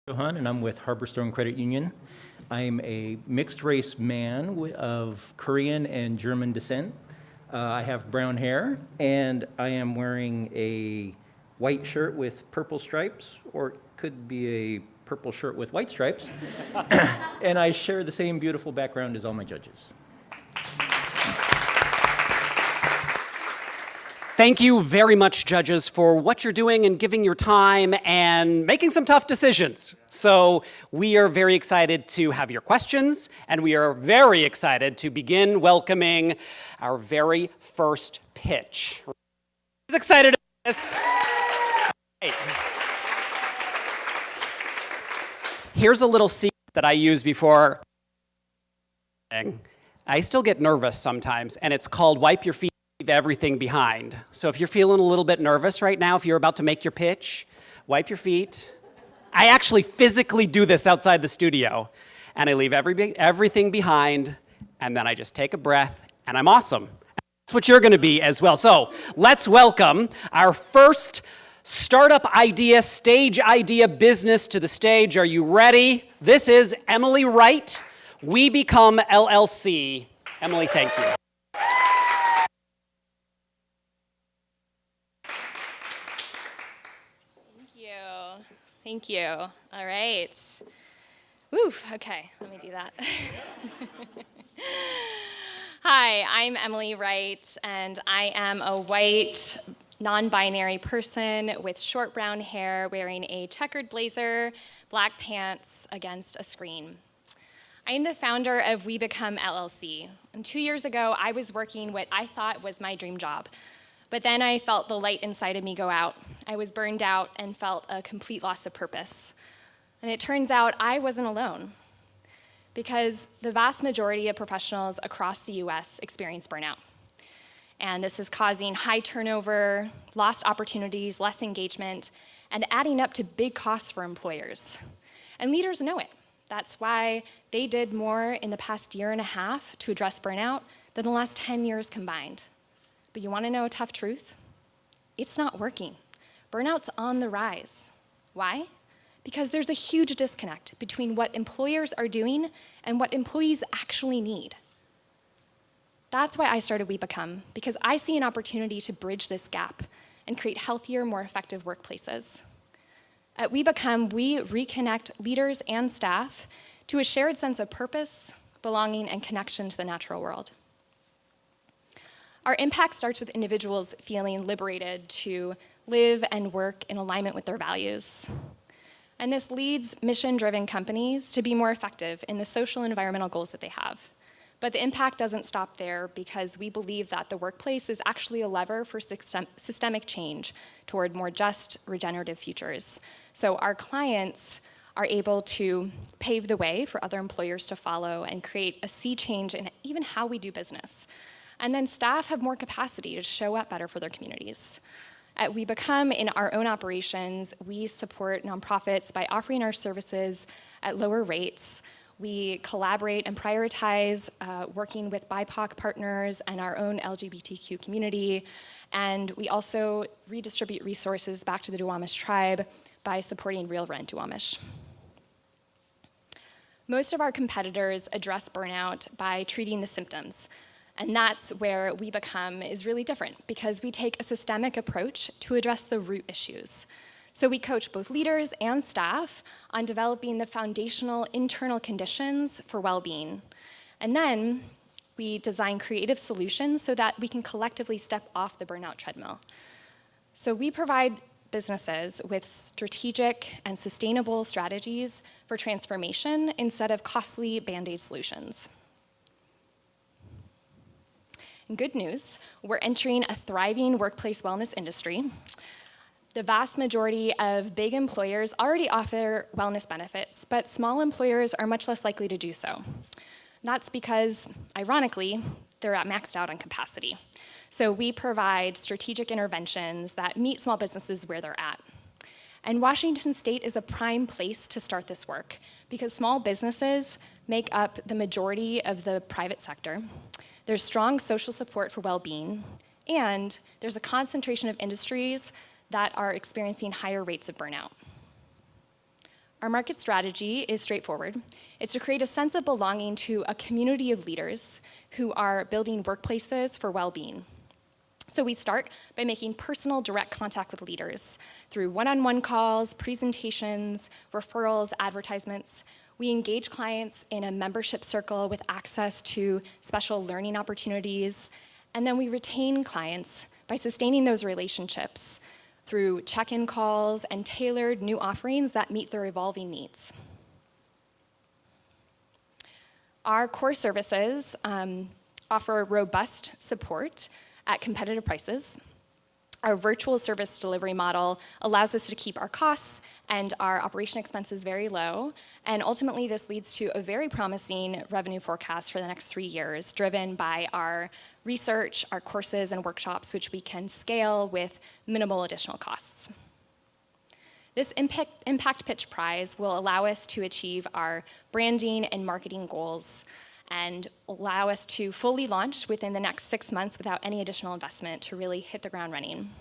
Johan, and I'm with Harborstone Credit Union. I'm a mixed race man of Korean and German descent. I have brown hair, and I am wearing a white shirt with purple stripes, or it could be a purple shirt with white stripes. And I share the same beautiful background as all my judges. Thank you very much, judges, for what you're doing and giving your time and making some tough decisions. So we are very excited to have your questions, and we are very excited to begin welcoming our very first pitch. Who's excited about this? Hey. Here's a little secret that I use before. I still get nervous sometimes, and it's called wipe your feet. Leave everything behind. So if you're feeling a little bit nervous right now, if you're about to make your pitch, wipe your feet. I actually physically do this outside the studio, and I leave everything behind, and then I just take a breath, and I'm awesome. That's what you're going to be as well. So let's welcome our first startup idea, stage idea business to the stage. Are you ready? This is Emily Wright, We Become LLC. Emily, thank you. Thank you. All right. Woo, okay, let me do that. Hi, I'm Emily Wright, and I am a white, non-binary person with short brown hair, wearing a checkered blazer, black pants against a screen. I am the founder of We Become LLC, and 2 years ago, I was working what I thought was my dream job. But then I felt the light inside of me go out. I was burned out and felt a complete loss of purpose. And it turns out I wasn't alone, because the vast majority of professionals across the US experience burnout. And this is causing high turnover, lost opportunities, less engagement, and adding up to big costs for employers. And leaders know it. That's why they did more in the past year and a half to address burnout than the last 10 years combined. But you want to know a tough truth? It's not working. Burnout's on the rise. Why? Because there's a huge disconnect between what employers are doing and what employees actually need. That's why I started We Become, because I see an opportunity to bridge this gap and create healthier, more effective workplaces. At We Become, we reconnect leaders and staff to a shared sense of purpose, belonging, and connection to the natural world. Our impact starts with individuals feeling liberated to live and work in alignment with their values. And this leads mission-driven companies to be more effective in the social and environmental goals that they have. But the impact doesn't stop there, because we believe that the workplace is actually a lever for systemic change toward more just, regenerative futures. So our clients are able to pave the way for other employers to follow and create a sea change in even how we do business. And then staff have more capacity to show up better for their communities. At We Become, in our own operations, we support nonprofits by offering our services at lower rates. We collaborate and prioritize working with BIPOC partners and our own LGBTQ community. And we also redistribute resources back to the Duwamish tribe by supporting Real Rent Duwamish. Most of our competitors address burnout by treating the symptoms. And that's where We Become is really different, because we take a systemic approach to address the root issues. So we coach both leaders and staff on developing the foundational internal conditions for well-being. And then we design creative solutions so that we can collectively step off the burnout treadmill. So we provide businesses with strategic and sustainable strategies for transformation instead of costly Band-Aid solutions. Good news, we're entering a thriving workplace wellness industry. The vast majority of big employers already offer wellness benefits, but small employers are much less likely to do so. That's because, ironically, they're maxed out on capacity. So we provide strategic interventions that meet small businesses where they're at. And Washington State is a prime place to start this work, because small businesses make up the majority of the private sector. There's strong social support for well-being, and there's a concentration of industries that are experiencing higher rates of burnout. Our market strategy is straightforward. It's to create a sense of belonging to a community of leaders who are building workplaces for well-being. So we start by making personal, direct contact with leaders through one-on-one calls, presentations, referrals, advertisements. We engage clients in a membership circle with access to special learning opportunities. And then we retain clients by sustaining those relationships through check-in calls and tailored new offerings that meet their evolving needs. Our core services offer robust support at competitive prices. Our virtual service delivery model allows us to keep our costs and our operation expenses very low, and ultimately this leads to a very promising revenue forecast for the next 3 years, driven by our research, our courses and workshops, which we can scale with minimal additional costs. This Impact Pitch Prize will allow us to achieve our branding and marketing goals and allow us to fully launch within the next 6 months without any additional investment to really hit the ground running.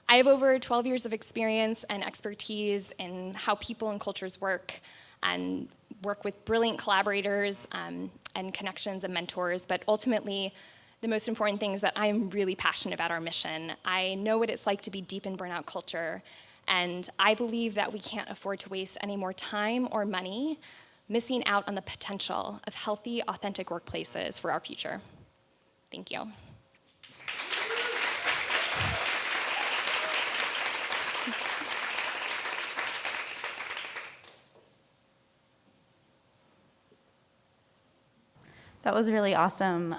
I have over 12 years of experience and expertise in how people and cultures work and work with brilliant collaborators and connections and mentors, but ultimately, the most important thing is that I'm really passionate about our mission. I know what it's like to be deep in burnout culture, and I believe that we can't afford to waste any more time or money missing out on the potential of healthy, authentic workplaces for our future. Thank you. That was really awesome.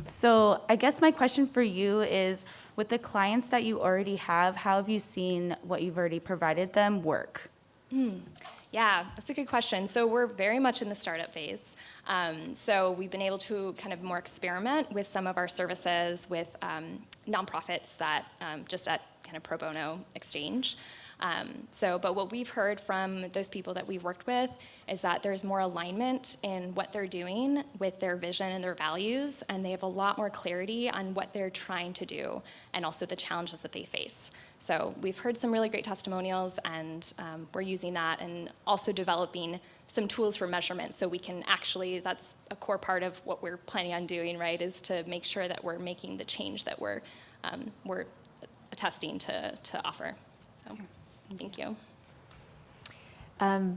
So I guess my question for you is, with the clients that you already have, how have you seen what you've already provided them work? Yeah, that's a good question. So we're very much in the startup phase. So we've been able to kind of more experiment with some of our services with nonprofits that just at kind of pro bono exchange. But what we've heard from those people that we've worked with is that there's more alignment in what they're doing with their vision and their values, and they have a lot more clarity on what they're trying to do and also the challenges that they face. So we've heard some really great testimonials, and we're using that and also developing some tools for measurement so we can actually, that's a core part of what we're planning on doing, right, is to make sure that we're making the change that we're attesting to offer. So, thank you.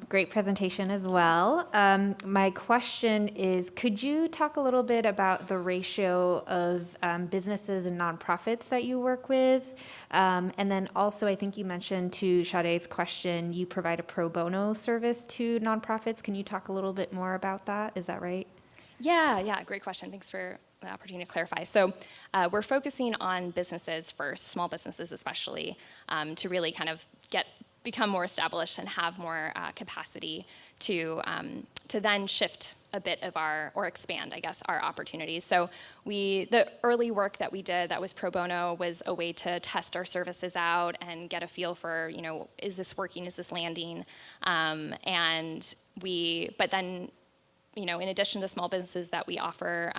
Great presentation as well. My question is, could you talk a little bit about the ratio of businesses and nonprofits that you work with? And then also, I think you mentioned to Sade's question, you provide a pro bono service to nonprofits. Can you talk a little bit more about that? Is that right? Yeah, great question. Thanks for the opportunity to clarify. So we're focusing on businesses first, small businesses especially, to really kind of become more established and have more capacity to then shift a bit of or expand, I guess, our opportunities. So the early work that we did that was pro bono was a way to test our services out and get a feel for, is this working, is this landing? But then, in addition to small businesses that we offer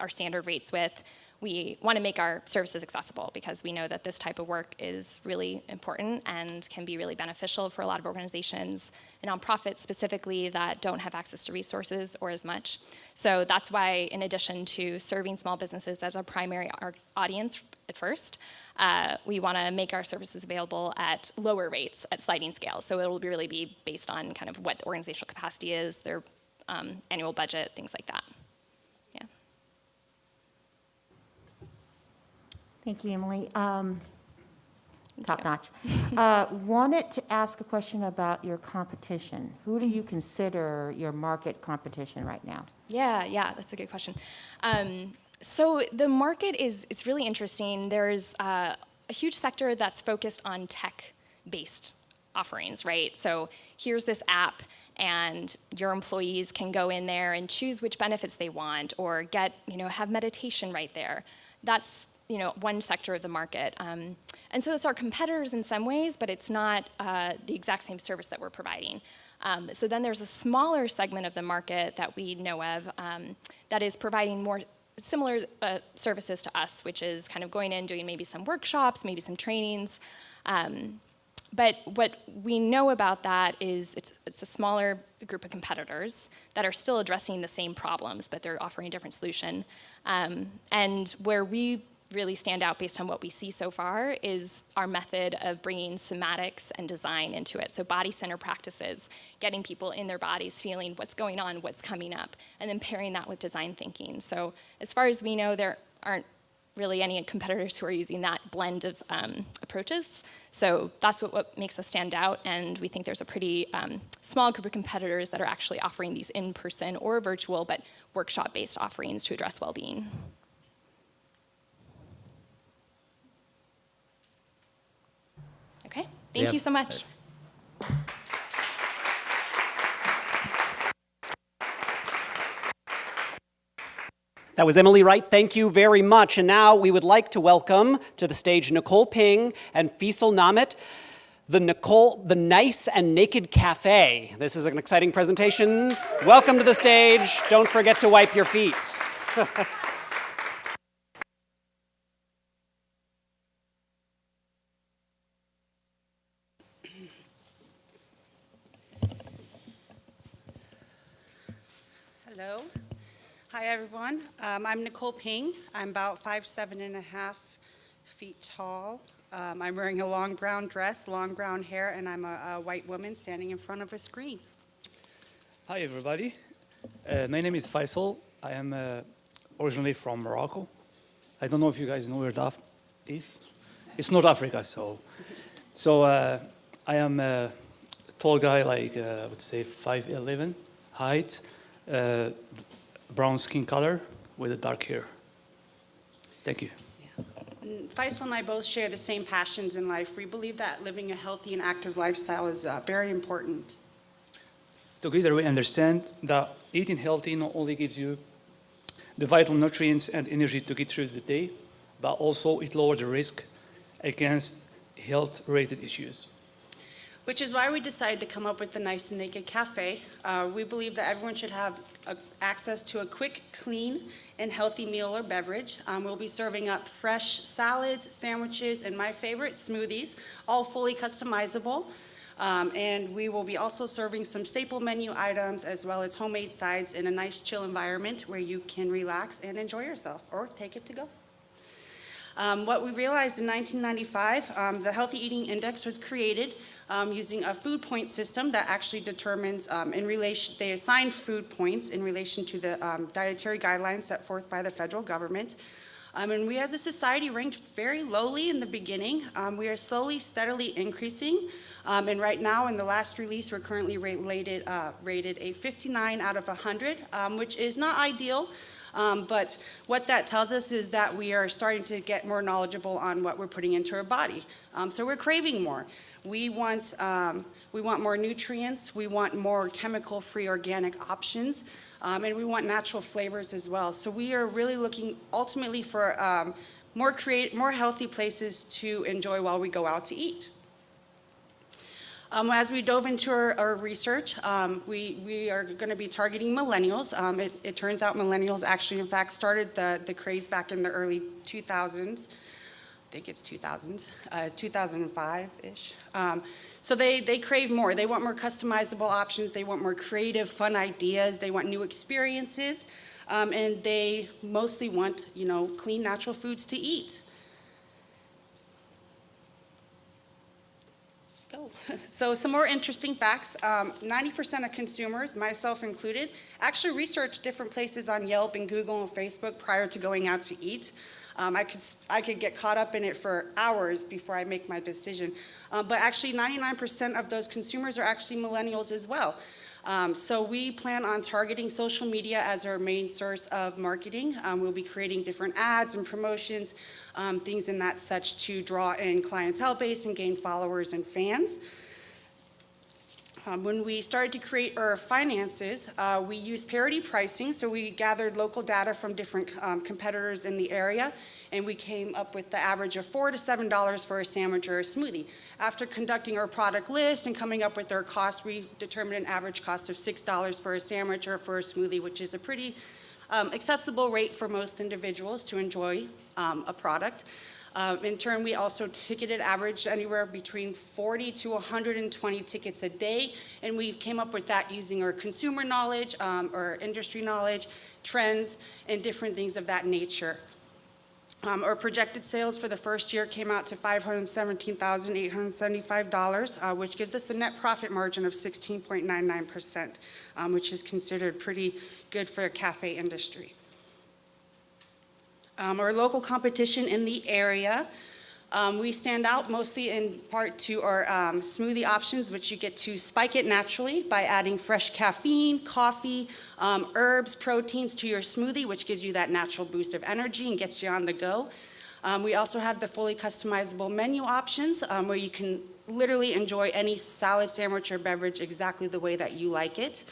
our standard rates with, we want to make our services accessible because we know that this type of work is really important and can be really beneficial for a lot of organizations and nonprofits specifically that don't have access to resources or as much. So that's why, in addition to serving small businesses as our primary audience at first, we want to make our services available at lower rates, at sliding scale. So it will really be based on kind of what the organizational capacity is, their annual budget, things like that. Yeah. Thank you, Emily. Top notch. Wanted to ask a question about your competition. Who do you consider your market competition right now? Yeah, that's a good question. So the market it's really interesting. There's a huge sector that's focused on tech-based offerings, right? So here's this app, and your employees can go in there and choose which benefits they want, or have meditation right there. That's one sector of the market. And so it's our competitors in some ways, but it's not the exact same service that we're providing. So then there's a smaller segment of the market that we know of that is providing more similar services to us, which is kind of going in, doing maybe some workshops, maybe some trainings, But what we know about that is it's a smaller group of competitors that are still addressing the same problems, but they're offering a different solution. And where we really stand out based on what we see so far is our method of bringing somatics and design into it. So body center practices, getting people in their bodies, feeling what's going on, what's coming up, and then pairing that with design thinking. So as far as we know, there aren't really any competitors who are using that blend of approaches. So that's what makes us stand out, and we think there's a pretty small group of competitors that are actually offering these in-person or virtual, but workshop-based offerings to address well-being. Okay, thank Yeah. you so much. That was Emily Wright. Thank you very much. And now we would like to welcome to the stage Nicole Ping and Faisal Namit, the Nice and Naked Cafe. This is an exciting presentation. Welcome to the stage. Don't forget to wipe your feet. Hello. Hi, everyone. I'm Nicole Ping. I'm about 5'7.5" tall. I'm wearing a long brown dress, long brown hair, and I'm a white woman standing in front of a screen. Hi, everybody. My name is Faisal. I am originally from Morocco. I don't know if you guys know where that is. It's North Africa, so I am a tall guy, like I would say 5'11" height, brown skin color with a dark hair. Thank you. Faisal and I both share the same passions in life. We believe that living a healthy and active lifestyle is very important. Together we understand that eating healthy not only gives you the vital nutrients and energy to get through the day, but also it lowers the risk against health-related issues. Which is why we decided to come up with the Nice and Naked Cafe. We believe that everyone should have access to a quick, clean, and healthy meal or beverage. We'll be serving up fresh salads, sandwiches, and my favorite, smoothies, all fully customizable. And we will be also serving some staple menu items as well as homemade sides in a nice, chill environment where you can relax and enjoy yourself or take it to go. What we realized in 1995, the Healthy Eating Index was created using a food point system that actually determines they assign food points in relation to the dietary guidelines set forth by the federal government. And we as a society ranked very lowly in the beginning. We are slowly, steadily increasing. And right now in the last release, we're currently rated a 59 out of 100, which is not ideal. But what that tells us is that we are starting to get more knowledgeable on what we're putting into our body. So we're craving more. We want more nutrients. We want more chemical-free organic options. And we want natural flavors as well. So we are really looking ultimately for more healthy places to enjoy while we go out to eat. As we dove into our research, we are going to be targeting millennials. It turns out millennials actually, in fact, started the craze back in the early 2000s. I think it's 2000s, 2005-ish. So they crave more. They want more customizable options. They want more creative, fun ideas. They want new experiences. And they mostly want, clean, natural foods to eat. So some more interesting facts. 90% of consumers, myself included, actually research different places on Yelp and Google and Facebook prior to going out to eat. I could get caught up in it for hours before I make my decision. But actually 99% of those consumers are actually millennials as well. So we plan on targeting social media as our main source of marketing. We'll be creating different ads and promotions, things in that such to draw in clientele base and gain followers and fans. When we started to create our finances, we used parity pricing, so we gathered local data from different competitors in the area, and we came up with the average of $4 to $7 for a sandwich or a smoothie. After conducting our product list and coming up with our cost, we determined an average cost of $6 for a sandwich or for a smoothie, which is a pretty accessible rate for most individuals to enjoy a product. In turn, we also ticketed average anywhere between 40 to 120 tickets a day, and we came up with that using our consumer knowledge, our industry knowledge, trends, and different things of that nature. Our projected sales for the first year came out to $517,875, which gives us a net profit margin of 16.99%, which is considered pretty good for a cafe industry. Our local competition in the area, we stand out mostly in part to our smoothie options, which you get to spike it naturally by adding fresh caffeine, coffee, herbs, proteins to your smoothie, which gives you that natural boost of energy and gets you on the go. We also have the fully customizable menu options where you can literally enjoy any salad, sandwich, or beverage exactly the way that you like it.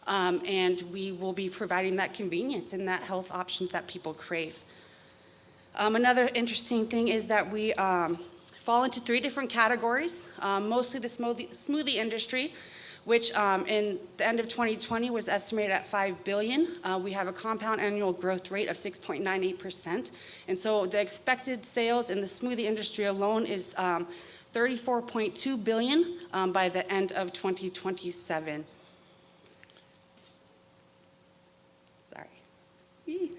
And we will be providing that convenience and that health options that people crave. Another interesting thing is that we fall into 3 different categories, mostly the smoothie industry, which in the end of 2020 was estimated at $5 billion. We have a compound annual growth rate of 6.98%. And so the expected sales in the smoothie industry alone is $34.2 billion by the end of 2027. I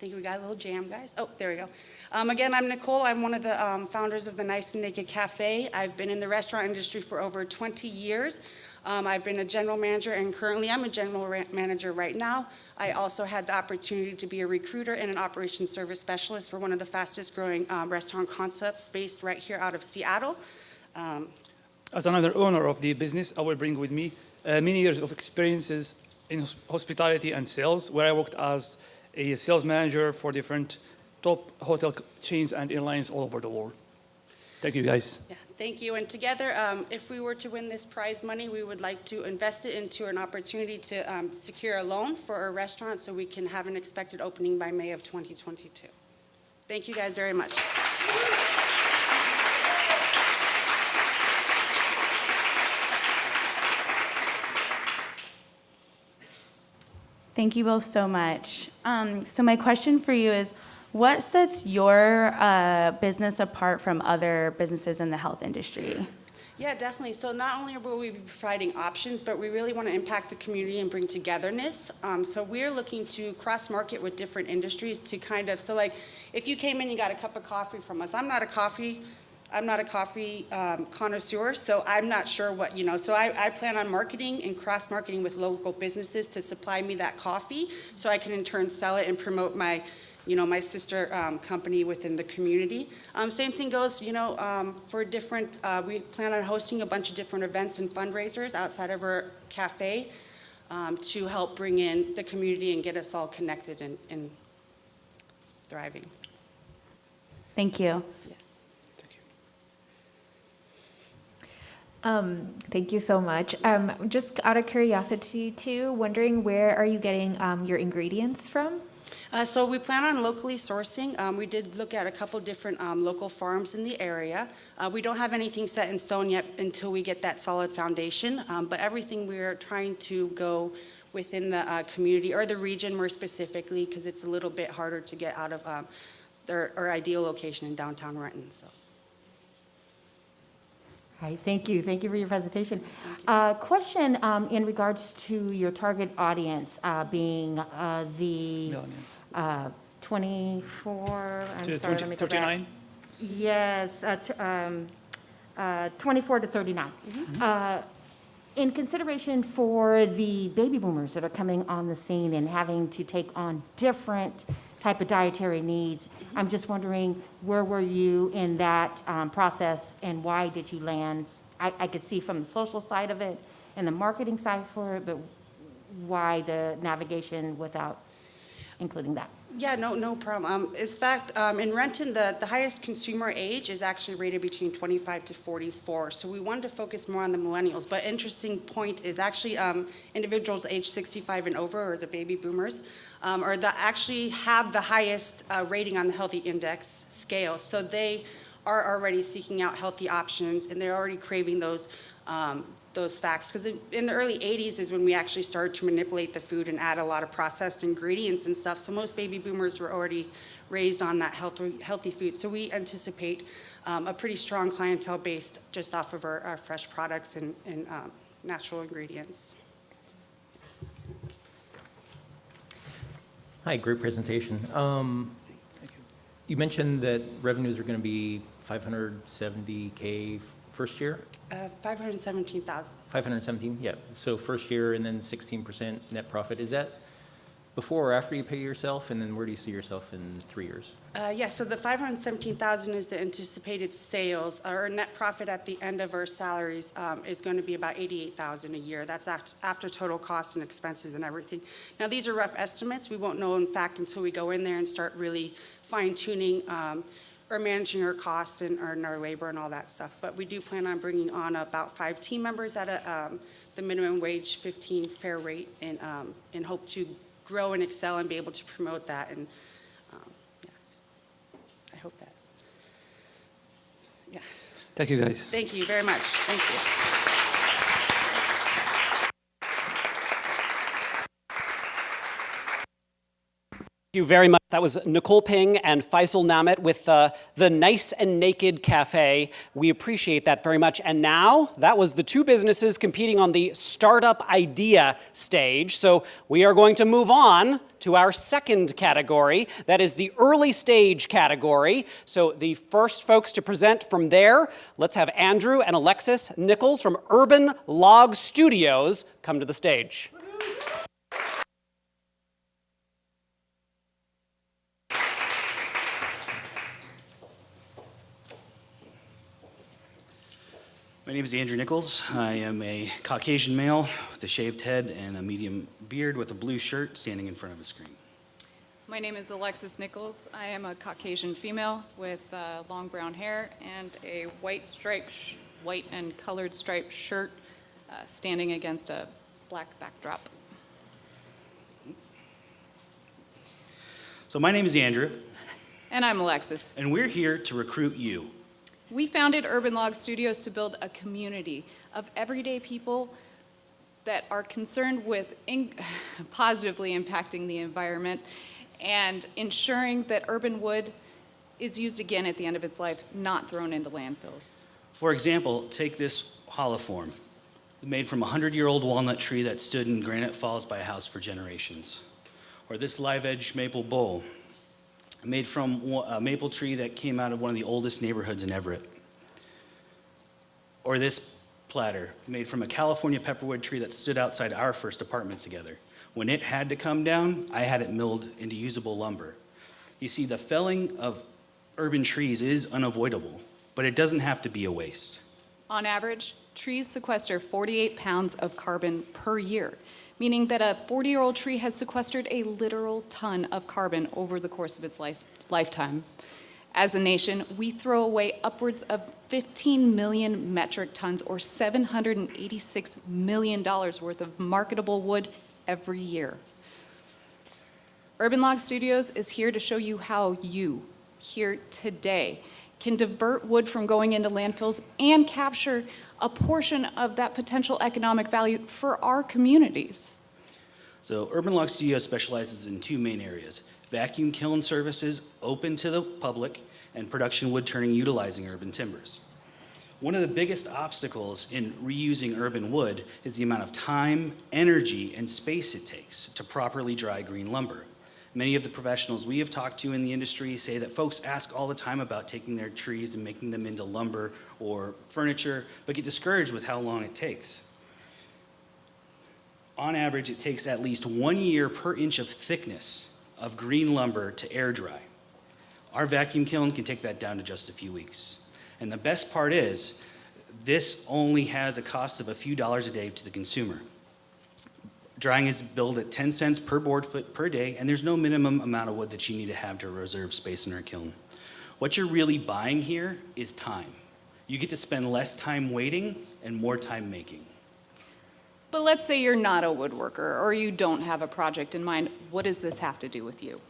think we got a little jam, guys. Oh, there we go. Again, I'm Nicole. I'm one of the founders of the Nice and Naked Cafe. I've been in the restaurant industry for over 20 years. I've been a general manager, and currently I'm a general manager right now. I also had the opportunity to be a recruiter and an operations service specialist for one of the fastest growing restaurant concepts based right here out of Seattle. As another owner of the business, I will bring with me many years of experiences in hospitality and sales, where I worked as a sales manager for different top hotel chains and airlines all over the world. Thank you, guys. Yeah, thank you. And together, if we were to win this prize money, we would like to invest it into an opportunity to secure a loan for our restaurant so we can have an expected opening by May of 2022. Thank you guys very much. Thank you both so much. So my question for you is, what sets your business apart from other businesses in the health industry? Yeah, definitely. So not only will we be providing options, but we really want to impact the community and bring togetherness. So we're looking to cross-market with different industries to kind of, so like if you came in and got a cup of coffee from us, I'm not a coffee connoisseur, so I'm not sure what, so I plan on marketing and cross-marketing with local businesses to supply me that coffee so I can in turn sell it and promote my sister company within the community. Same thing goes, for different, we plan on hosting a bunch of different events and fundraisers outside of our cafe to help bring in the community and get us all connected and thriving. Thank you. Yeah. Thank you so much. Just out of curiosity too, wondering where are you getting your ingredients from? So we plan on locally sourcing. We did look at a couple different local farms in the area. We don't have anything set in stone yet until we get that solid foundation, but everything we're trying to go within the community or the region more specifically because it's a little bit harder to get out of our ideal location in downtown Renton. So. All right, thank you. Thank you for your presentation. Question in regards to your target audience being the 24, I'm sorry, let me go back. 39? Yes, 24 to 39. In consideration for the baby boomers that are coming on the scene and having to take on different type of dietary needs, I'm just wondering, where were you in that process and why did you land? I could see from the social side of it and the marketing side for it, but why the navigation without including that? Yeah, no problem. In fact, in Renton, the highest consumer age is actually rated between 25 to 44. So we wanted to focus more on the millennials. But interesting point is actually individuals age 65 and over, or the baby boomers, actually have the highest rating on the Healthy Index scale. So they are already seeking out healthy options, and they're already craving those those facts, because in the early 80s is when we actually started to manipulate the food and add a lot of processed ingredients and stuff. So most baby boomers were already raised on that healthy food. So we anticipate a pretty strong clientele based just off of our fresh products and natural ingredients. Hi, great presentation. You mentioned that revenues are going to be $570K first year? 517,000. 517, yeah. So first year and then 16% net profit. Is that before or after you pay yourself? And then where do you see yourself in 3 years? Yeah, so the 517,000 is the anticipated sales. Our net profit at the end of our salaries is going to be about 88,000 a year. That's after total costs and expenses and everything. Now, these are rough estimates. We won't know, in fact, until we go in there and start really fine-tuning or managing our costs and our labor and all that stuff. But we do plan on bringing on about 5 team members at the minimum wage 15 fair rate, and hope to grow and excel and be able to promote that. And yeah, I hope that. Yeah. Thank you, guys. Thank you very much. Thank you. Thank you very much. That was Nicole Ping and Faisal Namit with the Nice and Naked Cafe. We appreciate that very much. And now, that was the two businesses competing on the startup idea stage. So we are going to move on to our second category. That is the early stage category. So the first folks to present from there, let's have Andrew and Alexis Nichols from Urban Log Studios come to the stage. My name is Andrew Nichols. I am a Caucasian male with a shaved head and a medium beard with a blue shirt standing in front of a screen. My name is Alexis Nichols. I am a Caucasian female with long brown hair and a white and colored striped shirt standing against a black backdrop. So my name is Andrew. And I'm Alexis. And we're here to recruit you. We founded Urban Log Studios to build a community of everyday people that are concerned with positively impacting the environment and ensuring that urban wood is used again at the end of its life, not thrown into landfills. For example, take this holoform, made from a 100-year-old walnut tree that stood in Granite Falls by a house for generations. Or this live-edge maple bowl, made from a maple tree that came out of one of the oldest neighborhoods in Everett. Or this platter, made from a California pepperwood tree that stood outside our first apartment together. When it had to come down, I had it milled into usable lumber. You see, the felling of urban trees is unavoidable, but it doesn't have to be a waste. On average, trees sequester 48 pounds of carbon per year, meaning that a 40-year-old tree has sequestered a literal ton of carbon over the course of its lifetime. As a nation, we throw away upwards of 15 million metric tons or $786 million worth of marketable wood every year. Urban Log Studios is here to show you how you, here today, can divert wood from going into landfills and capture a portion of that potential economic value for our communities. So Urban Log Studios specializes in 2 main areas: vacuum kiln services open to the public and production wood turning utilizing urban timbers. One of the biggest obstacles in reusing urban wood is the amount of time, energy, and space it takes to properly dry green lumber. Many of the professionals we have talked to in the industry say that folks ask all the time about taking their trees and making them into lumber or furniture, but get discouraged with how long it takes. On average, it takes at least 1 year per inch of thickness of green lumber to air dry. Our vacuum kiln can take that down to just a few weeks. And the best part is, this only has a cost of a few dollars a day to the consumer. Drying is billed at 10 cents per board foot per day, and there's no minimum amount of wood that you need to have to reserve space in our kiln. What you're really buying here is time. You get to spend less time waiting and more time making. But let's say you're not a woodworker or you don't have a project in mind. What does this have to do with you?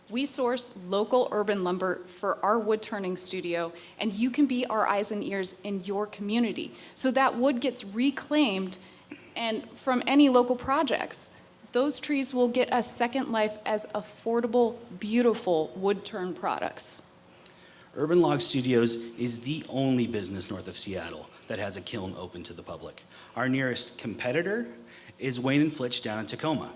We source local urban lumber for our wood turning studio, and you can be our eyes and ears in your community. So that wood gets reclaimed and from any local projects. Those trees will get a second life as affordable, beautiful wood turn products. Urban Log Studios is the only business north of Seattle that has a kiln open to the public. Our nearest competitor is Wayne and Flitch down in Tacoma.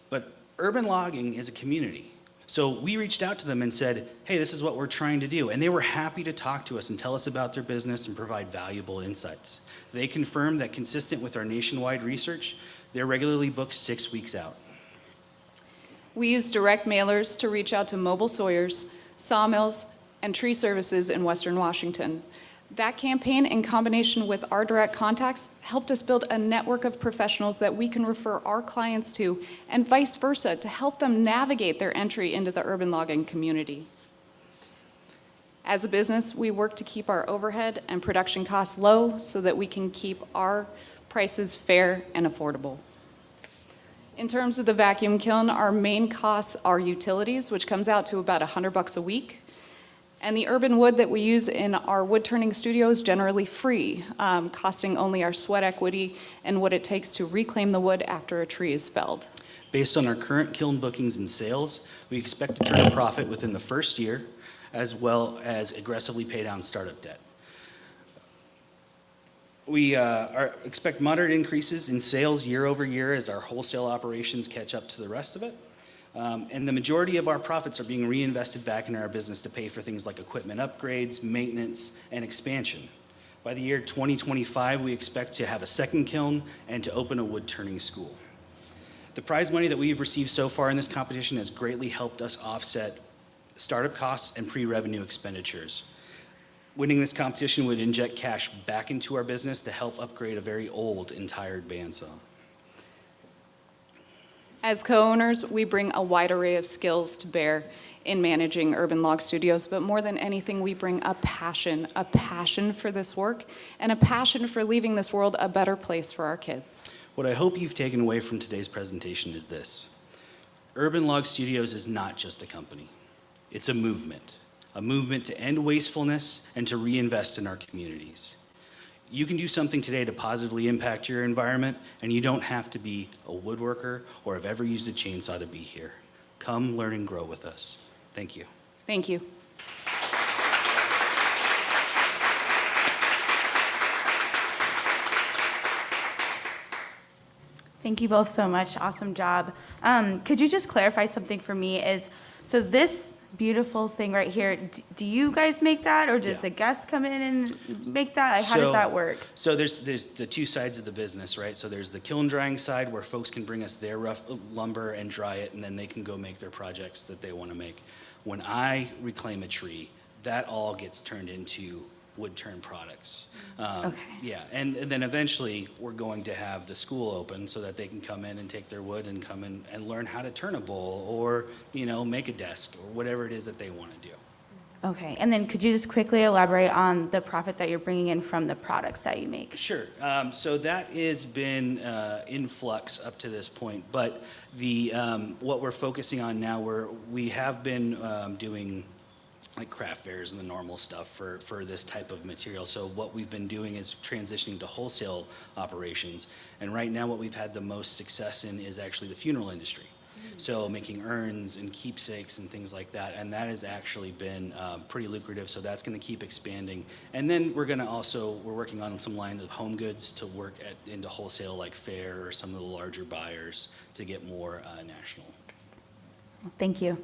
But urban logging is a community. So we reached out to them and said, hey, this is what we're trying to do. And they were happy to talk to us and tell us about their business and provide valuable insights. They confirmed that consistent with our nationwide research, they're regularly booked 6 weeks out. We use direct mailers to reach out to mobile sawyers, sawmills, and tree services in Western Washington. That campaign, in combination with our direct contacts, helped us build a network of professionals that we can refer our clients to, and vice versa, to help them navigate their entry into the urban logging community. As a business, we work to keep our overhead and production costs low so that we can keep our prices fair and affordable. In terms of the vacuum kiln, our main costs are utilities, which comes out to about $100 a week. And the urban wood that we use in our wood turning studio is generally free, costing only our sweat equity and what it takes to reclaim the wood after a tree is felled. Based on our current kiln bookings and sales, we expect to turn a profit within the first year, as well as aggressively pay down startup debt. We expect moderate increases in sales year over year as our wholesale operations catch up to the rest of it. And the majority of our profits are being reinvested back in our business to pay for things like equipment upgrades, maintenance, and expansion. By the year 2025, we expect to have a second kiln and to open a wood turning school. The prize money that we've received so far in this competition has greatly helped us offset startup costs and pre-revenue expenditures. Winning this competition would inject cash back into our business to help upgrade a very old and tired bandsaw. As co-owners, we bring a wide array of skills to bear in managing urban log studios, but more than anything, we bring a passion for this work and a passion for leaving this world a better place for our kids. What I hope you've taken away from today's presentation is this. Urban Log Studios is not just a company. It's a movement to end wastefulness and to reinvest in our communities. You can do something today to positively impact your environment, and you don't have to be a woodworker or have ever used a chainsaw to be here. Come learn and grow with us. Thank you. Thank you. Thank you both so much. Awesome job. Could you just clarify something for me? So this beautiful thing right here, do you guys make that, or does the guests come in and make that? Like, how does that work? So there's the two sides of the business, right? So there's the kiln drying side where folks can bring us their rough lumber and dry it, and then they can go make their projects that they want to make. When I reclaim a tree, that all gets turned into wood turn products. Okay. Yeah, and then eventually we're going to have the school open so that they can come in and take their wood and come in and learn how to turn a bowl or, make a desk or whatever it is that they want to do. Okay, and then could you just quickly elaborate on the profit that you're bringing in from the products that you make? Sure. So that has been in flux up to this point, but what we're focusing on now, we have been doing like craft fairs and the normal stuff for this type of material. So what we've been doing is transitioning to wholesale operations. And right now what we've had the most success in is actually the funeral industry. So making urns and keepsakes and things like that. And that has actually been pretty lucrative. So that's going to keep expanding. And then we're working on some lines of home goods to work into wholesale like Fair or some of the larger buyers to get more national. Thank you.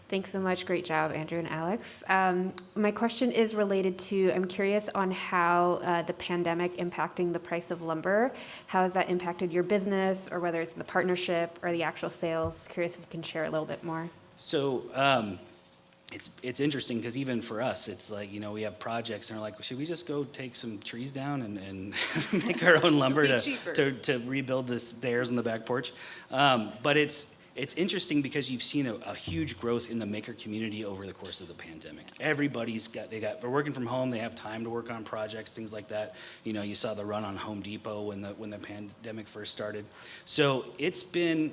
Thanks so much. Great job, Andrew and Alex. My question is related to, I'm curious on how the pandemic impacting the price of lumber, how has that impacted your business, or whether it's the partnership or the actual sales? Curious if you can share a little bit more. So it's interesting because even for us, it's like, we have projects and we're like, should we just go take some trees down and make our own lumber to rebuild the stairs on the back porch? But it's interesting because you've seen a huge growth in the maker community over the course of the pandemic. Everybody's they're working from home, they have time to work on projects, things like that. You saw the run on Home Depot when the pandemic first started. So it's been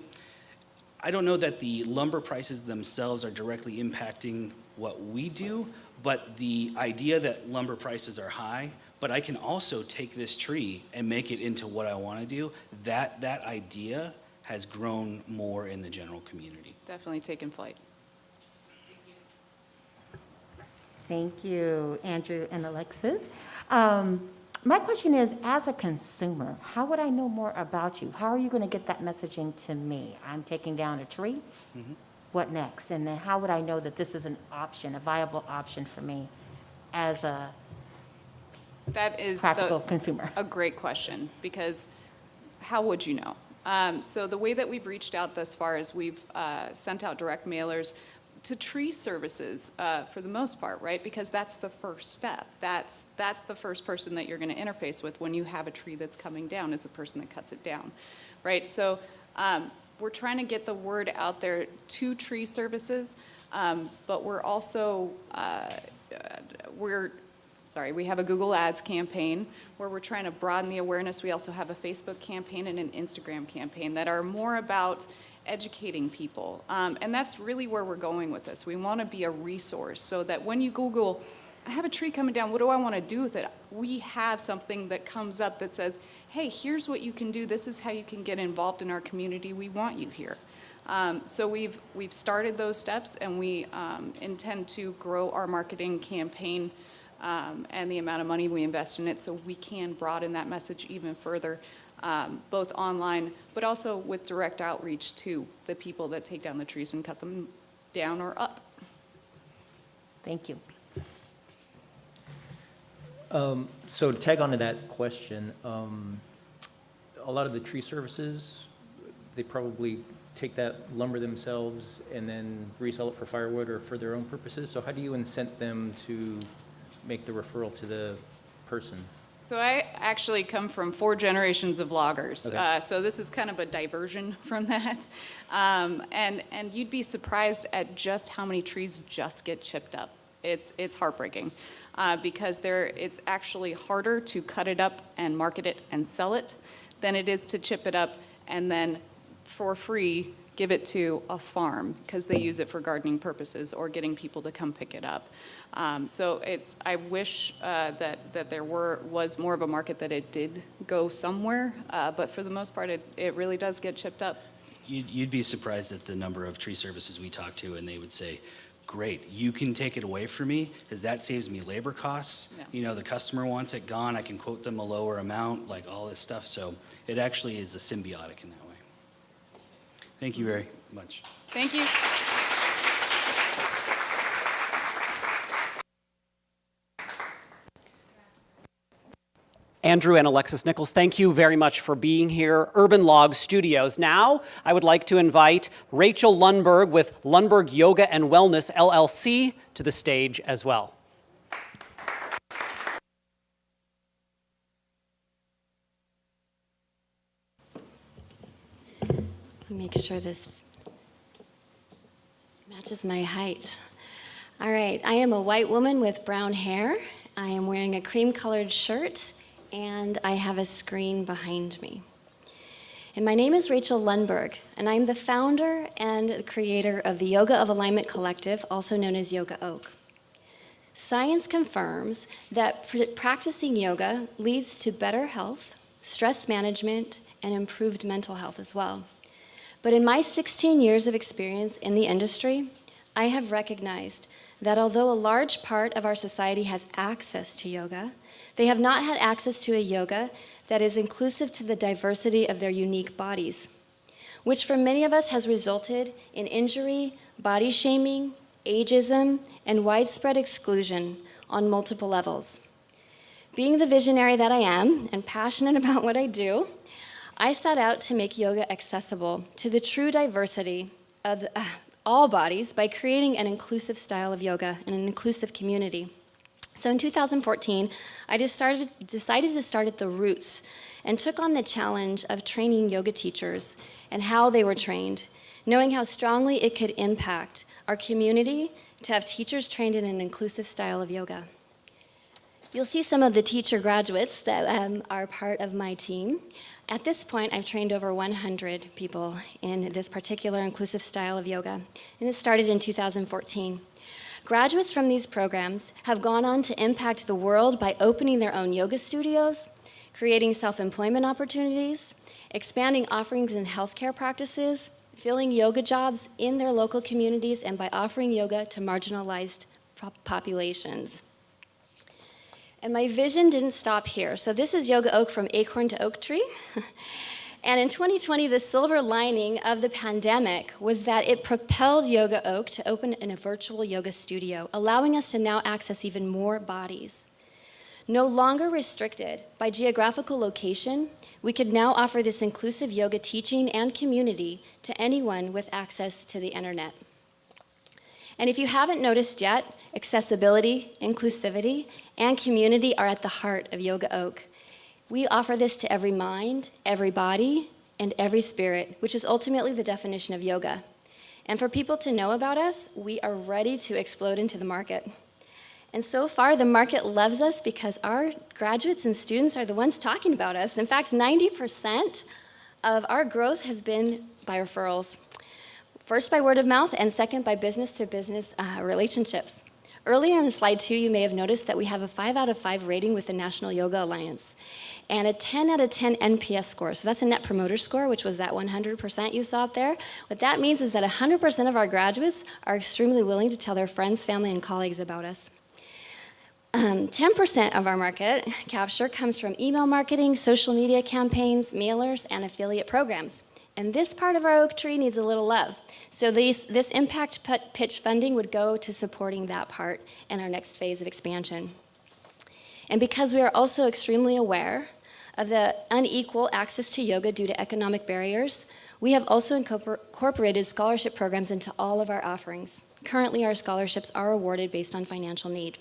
I don't know that the lumber prices themselves are directly impacting what we do, but the idea that lumber prices are high, but I can also take this tree and make it into what I want to do, that idea has grown more in the general community. Definitely taken flight. Thank you, Andrew and Alexis. My question is, as a consumer, how would I know more about you? How are you going to get that messaging to me? I'm taking down a tree. What next? And then how would I know that this is an option, a viable option for me as a That is practical consumer? a great question, because how would you know? So the way that we've reached out thus far is we've sent out direct mailers to tree services for the most part, right? Because that's the first step. That's the first person that you're going to interface with when you have a tree that's coming down, is the person that cuts it down, right? So we're trying to get the word out there to tree services, but we're also, we have a Google Ads campaign where we're trying to broaden the awareness. We also have a Facebook campaign and an Instagram campaign that are more about educating people. And that's really where we're going with this. We want to be a resource so that when you Google, I have a tree coming down, what do I want to do with it? We have something that comes up that says, hey, here's what you can do. This is how you can get involved in our community. We want you here. So we've started those steps, and we intend to grow our marketing campaign and the amount of money we invest in it so we can broaden that message even further, both online, but also with direct outreach to the people that take down the trees and cut them down or up. Thank you. So to tag onto that question, a lot of the tree services, they probably take that lumber themselves and then resell it for firewood or for their own purposes. So how do you incent them to make the referral to the person? So I actually come from 4 generations of loggers. Okay. So this is kind of a diversion from that. And you'd be surprised at just how many trees just get chipped up. It's heartbreaking because it's actually harder to cut it up and market it and sell it than it is to chip it up and then for free give it to a farm because they use it for gardening purposes or getting people to come pick it up. So I wish that there was more of a market that it did go somewhere, but for the most part, it really does get chipped up. You'd be surprised at the number of tree services we talk to, and they would say, great, you can take it away from me, because that saves me labor costs. Yeah. You know, the customer wants it gone, I can quote them a lower amount, like all this stuff. So it actually is a symbiotic in that way. Thank you very much. Thank you. Andrew and Alexis Nichols, thank you very much for being here. Urban Log Studios. Now, I would like to invite Rachel Lundberg with Lundberg Yoga and Wellness, LLC, to the stage as well. Make sure this matches my height. All right, I am a white woman with brown hair. I am wearing a cream-colored shirt, and I have a screen behind me. And my name is Rachel Lundberg, and I'm the founder and the creator of the Yoga of Alignment Collective, also known as Yoga Oak. Science confirms that practicing yoga leads to better health, stress management, and improved mental health as well. But in my 16 years of experience in the industry, I have recognized that although a large part of our society has access to yoga, they have not had access to a yoga that is inclusive to the diversity of their unique bodies, which for many of us has resulted in injury, body shaming, ageism, and widespread exclusion on multiple levels. Being the visionary that I am and passionate about what I do, I set out to make yoga accessible to the true diversity of all bodies by creating an inclusive style of yoga and an inclusive community. So in 2014, I decided to start at the roots and took on the challenge of training yoga teachers and how they were trained, knowing how strongly it could impact our community to have teachers trained in an inclusive style of yoga. You'll see some of the teacher graduates that are part of my team. At this point, I've trained over 100 people in this particular inclusive style of yoga, and it started in 2014. Graduates from these programs have gone on to impact the world by opening their own yoga studios, creating self-employment opportunities, expanding offerings in healthcare practices, filling yoga jobs in their local communities, and by offering yoga to marginalized populations. And my vision didn't stop here. So this is Yoga Oak from acorn to oak tree. And in 2020, the silver lining of the pandemic was that it propelled Yoga Oak to open in a virtual yoga studio, allowing us to now access even more bodies. No longer restricted by geographical location, we could now offer this inclusive yoga teaching and community to anyone with access to the internet. And if you haven't noticed yet, accessibility, inclusivity, and community are at the heart of Yoga Oak. We offer this to every mind, every body, and every spirit, which is ultimately the definition of yoga. And for people to know about us, we are ready to explode into the market. And so far, the market loves us because our graduates and students are the ones talking about us. In fact, 90% of our growth has been by referrals. First by word of mouth, and second by business-to-business relationships. Earlier in slide 2, you may have noticed that we have a 5 out of 5 rating with the National Yoga Alliance, and a 10 out of 10 NPS score. So that's a Net Promoter Score, which was that 100% you saw up there. What that means is that 100% of our graduates are extremely willing to tell their friends, family, and colleagues about us. 10% of our market capture comes from email marketing, social media campaigns, mailers, and affiliate programs. And this part of our oak tree needs a little love. So this impact pitch funding would go to supporting that part in our next phase of expansion. And because we are also extremely aware of the unequal access to yoga due to economic barriers, we have also incorporated scholarship programs into all of our offerings. Currently, our scholarships are awarded based on financial need.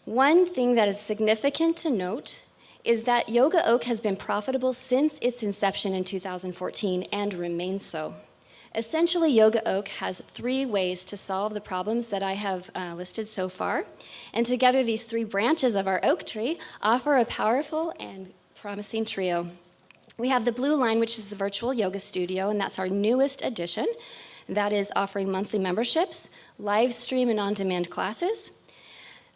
One thing that is significant to note is that Yoga Oak has been profitable since its inception in 2014 and remains so. Essentially, Yoga Oak has 3 ways to solve the problems that I have listed so far, and together these 3 branches of our oak tree offer a powerful and promising trio. We have the blue line, which is the virtual yoga studio, and that's our newest addition. That is offering monthly memberships, live stream and on-demand classes.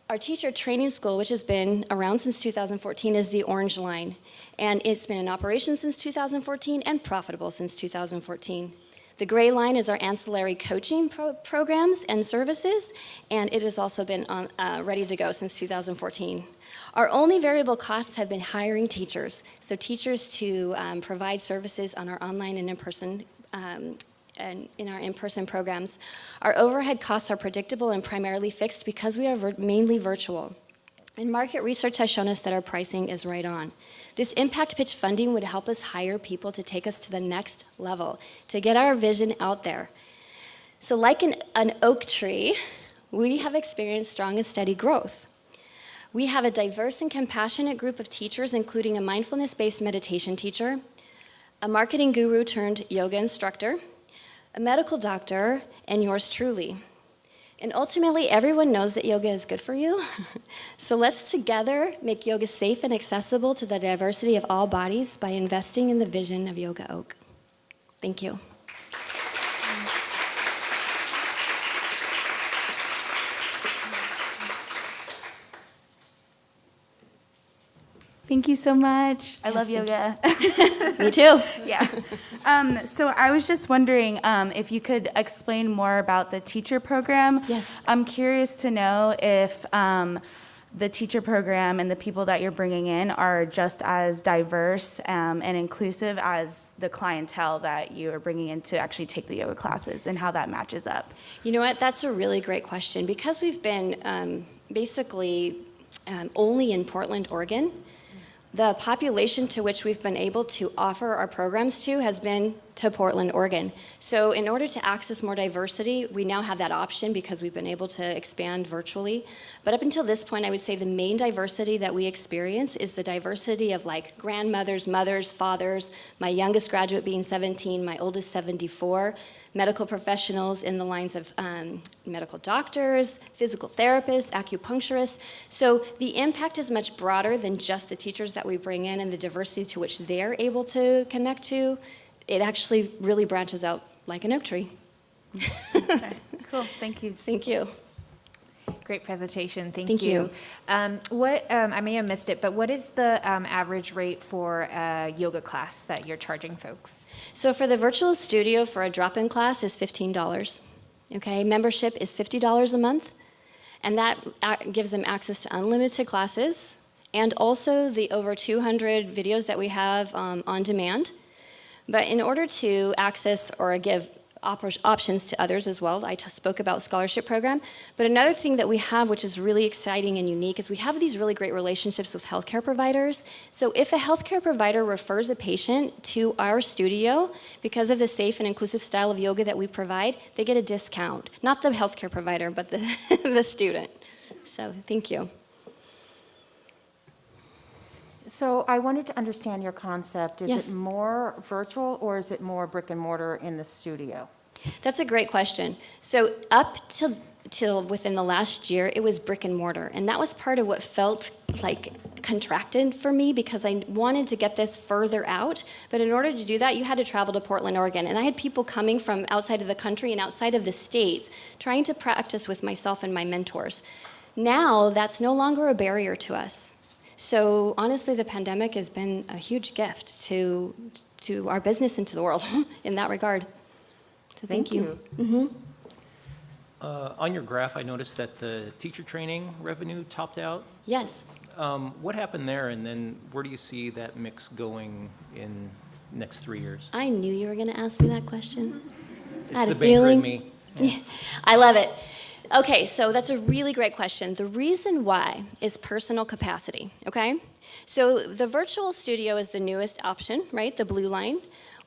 Our teacher training school, which has been around since 2014, is the orange line. And it's been in operation since 2014 and profitable since 2014. The gray line is our ancillary coaching programs and services, and it has also been ready to go since 2014. Our only variable costs have been hiring teachers, so teachers to provide services on our online and in-person and in our in-person programs. Our overhead costs are predictable and primarily fixed because we are mainly virtual. And market research has shown us that our pricing is right on. This impact pitch funding would help us hire people to take us to the next level, to get our vision out there. So like an oak tree, we have experienced strong and steady growth. We have a diverse and compassionate group of teachers, including a mindfulness-based meditation teacher, a marketing guru turned yoga instructor, a medical doctor, and yours truly. And ultimately, everyone knows that yoga is good for you. So let's together make yoga safe and accessible to the diversity of all bodies by investing in the vision of Yoga Oak. Thank you. Thank you so much. I love yoga. Me too. Yeah. So I was just wondering if you could explain more about the teacher program. Yes. I'm curious to know if the teacher program and the people that you're bringing in are just as diverse and inclusive as the clientele that you are bringing in to actually take the yoga classes, and how that matches up. You know what? That's a really great question. Because we've been basically only in Portland, Oregon, the population to which we've been able to offer our programs to has been to Portland, Oregon. So in order to access more diversity, we now have that option because we've been able to expand virtually. But up until this point, I would say the main diversity that we experience is the diversity of like grandmothers, mothers, fathers, my youngest graduate being 17, my oldest 74, medical professionals in the lines of medical doctors, physical therapists, acupuncturists. So the impact is much broader than just the teachers that we bring in and the diversity to which they're able to connect to. It actually really branches out like an oak tree. Okay, cool, thank you. Thank you. Great presentation, thank Thank you. you. I may have missed it, but what is the average rate for a yoga class that you're charging folks? So for the virtual studio, for a drop-in class is $15. Okay, membership is $50 a month, and that gives them access to unlimited classes and also the over 200 videos that we have on demand. But in order to access or give options to others as well, I spoke about the scholarship program. But another thing that we have, which is really exciting and unique, is we have these really great relationships with healthcare providers. So if a healthcare provider refers a patient to our studio, because of the safe and inclusive style of yoga that we provide, they get a discount. Not the healthcare provider, but the, the student. So thank you. So I wanted to understand your concept. Is Yes. it more virtual or is it more brick and mortar in the studio? That's a great question. So up till within the last year, it was brick and mortar. And that was part of what felt like contracted for me because I wanted to get this further out. But in order to do that, you had to travel to Portland, Oregon. And I had people coming from outside of the country and outside of the states trying to practice with myself and my mentors. Now, that's no longer a barrier to us. So honestly, the pandemic has been a huge gift to our business and to the world in that regard. So thank you. On your graph, I noticed that the teacher training revenue topped out. Yes. What happened there, and then where do you see that mix going in the next 3 years? I knew you were going to ask me that question. It's I had the a banker in feeling. me. Yeah, I love it. Okay, so that's a really great question. The reason why is personal capacity, okay? So the virtual studio is the newest option, right? The blue line.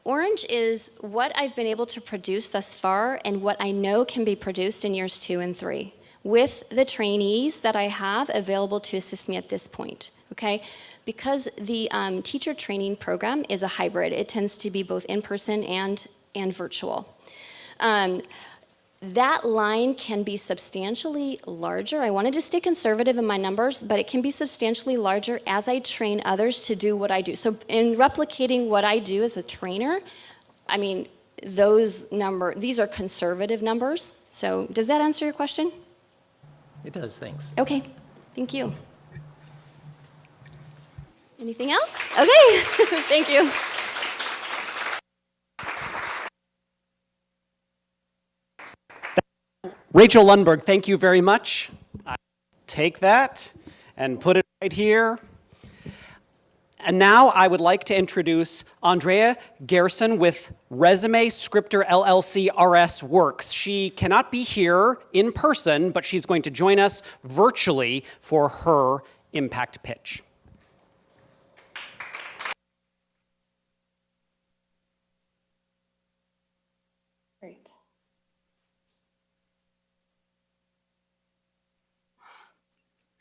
Orange is what I've been able to produce thus far and what I know can be produced in years 2 and 3 with the trainees that I have available to assist me at this point, okay? Because the teacher training program is a hybrid. It tends to be both in-person and virtual. That line can be substantially larger. I wanted to stay conservative in my numbers, but it can be substantially larger as I train others to do what I do. So in replicating what I do as a trainer, I mean, these are conservative numbers. So does that answer your question? It does, thanks. Okay, thank you. Anything else? Okay, thank you. Rachel Lundberg, thank you very much. I take that and put it right here. And now I would like to introduce Andrea Gerson with Resume Scripter LLC RS Works. She cannot be here in person, but she's going to join us virtually for her impact pitch. Great.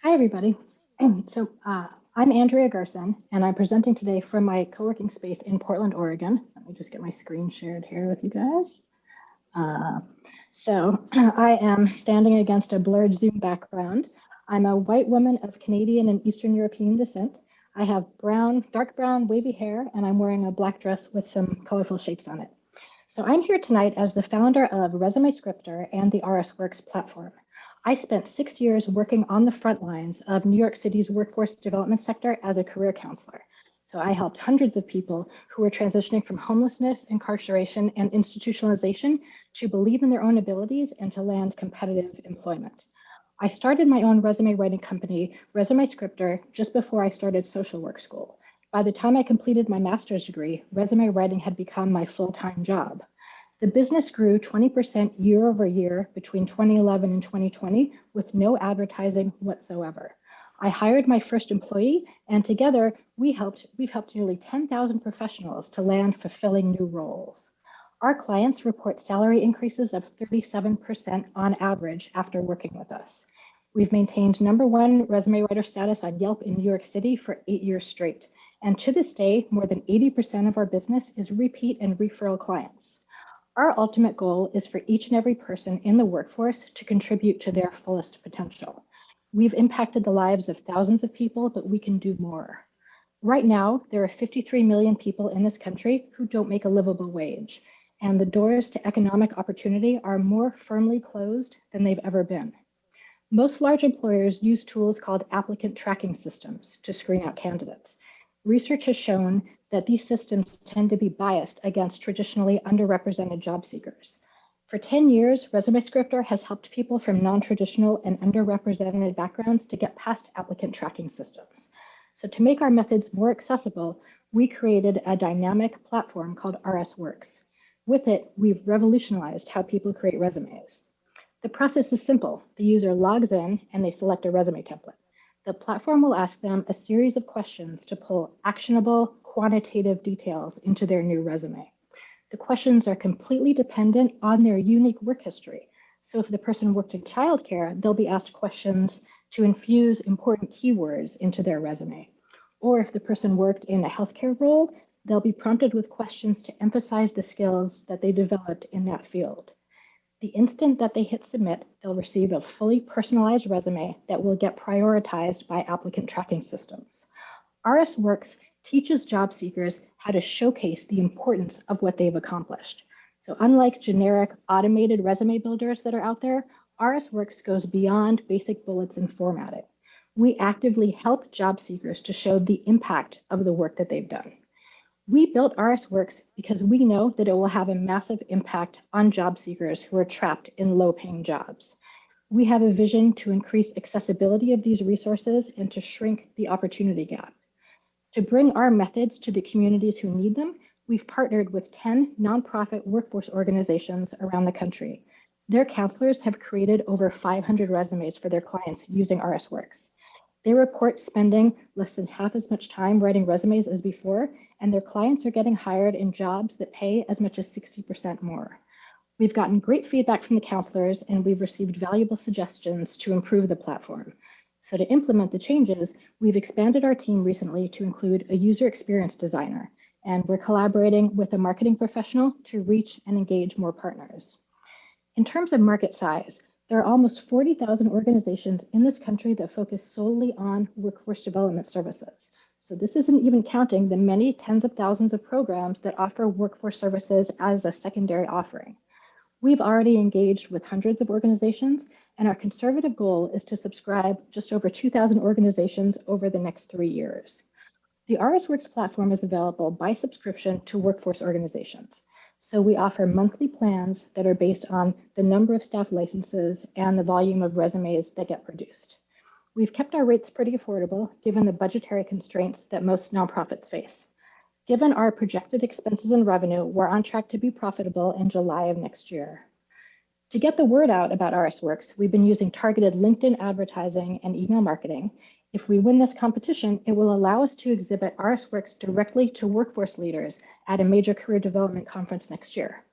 Hi, everybody. I'm Andrea Gerson, and I'm presenting today from my co-working space in Portland, Oregon. Let me just get my screen shared here with you guys. I am standing against a blurred Zoom background. I'm a white woman of Canadian and Eastern European descent. I have dark brown, wavy hair, and I'm wearing a black dress with some colorful shapes on it. So I'm here tonight as the founder of Resume Scripter and the RS Works platform. I spent 6 years working on the front lines of New York City's workforce development sector as a career counselor. So I helped hundreds of people who were transitioning from homelessness, incarceration, and institutionalization to believe in their own abilities and to land competitive employment. I started my own resume writing company, Resume Scripter, just before I started social work school. By the time I completed my master's degree, resume writing had become my full-time job. The business grew 20% year over year between 2011 and 2020 with no advertising whatsoever. I hired my first employee, and together we've helped nearly 10,000 professionals to land fulfilling new roles. Our clients report salary increases of 37% on average after working with us. We've maintained #1 resume writer status on Yelp in New York City for 8 years straight. And to this day, more than 80% of our business is repeat and referral clients. Our ultimate goal is for each and every person in the workforce to contribute to their fullest potential. We've impacted the lives of thousands of people, but we can do more. Right now, there are 53 million people in this country who don't make a livable wage, and the doors to economic opportunity are more firmly closed than they've ever been. Most large employers use tools called applicant tracking systems to screen out candidates. Research has shown that these systems tend to be biased against traditionally underrepresented job seekers. For 10 years, ResumeScriptor has helped people from non-traditional and underrepresented backgrounds to get past applicant tracking systems. So to make our methods more accessible, we created a dynamic platform called RSWorks. With it, we've revolutionized how people create resumes. The process is simple. The user logs in and they select a resume template. The platform will ask them a series of questions to pull actionable, quantitative details into their new resume. The questions are completely dependent on their unique work history. So if the person worked in childcare, they'll be asked questions to infuse important keywords into their resume. Or if the person worked in a healthcare role, they'll be prompted with questions to emphasize the skills that they developed in that field. The instant that they hit submit, they'll receive a fully personalized resume that will get prioritized by applicant tracking systems. RSWorks teaches job seekers how to showcase the importance of what they've accomplished. So unlike generic automated resume builders that are out there, RSWorks goes beyond basic bullets and formatting. We actively help job seekers to show the impact of the work that they've done. We built RSWorks because we know that it will have a massive impact on job seekers who are trapped in low-paying jobs. We have a vision to increase accessibility of these resources and to shrink the opportunity gap. To bring our methods to the communities who need them, we've partnered with 10 nonprofit workforce organizations around the country. Their counselors have created over 500 resumes for their clients using RSWorks. They report spending less than half as much time writing resumes as before, and their clients are getting hired in jobs that pay as much as 60% more. We've gotten great feedback from the counselors, and we've received valuable suggestions to improve the platform. So to implement the changes, we've expanded our team recently to include a user experience designer, and we're collaborating with a marketing professional to reach and engage more partners. In terms of market size, there are almost 40,000 organizations in this country that focus solely on workforce development services. So this isn't even counting the many tens of thousands of programs that offer workforce services as a secondary offering. We've already engaged with hundreds of organizations, and our conservative goal is to subscribe just over 2,000 organizations over the next 3 years. The RSWorks platform is available by subscription to workforce organizations. So we offer monthly plans that are based on the number of staff licenses and the volume of resumes that get produced. We've kept our rates pretty affordable given the budgetary constraints that most nonprofits face. Given our projected expenses and revenue, we're on track to be profitable in July of next year. To get the word out about RSWorks, we've been using targeted LinkedIn advertising and email marketing. If we win this competition, it will allow us to exhibit RSWorks directly to workforce leaders at a major career development conference next year.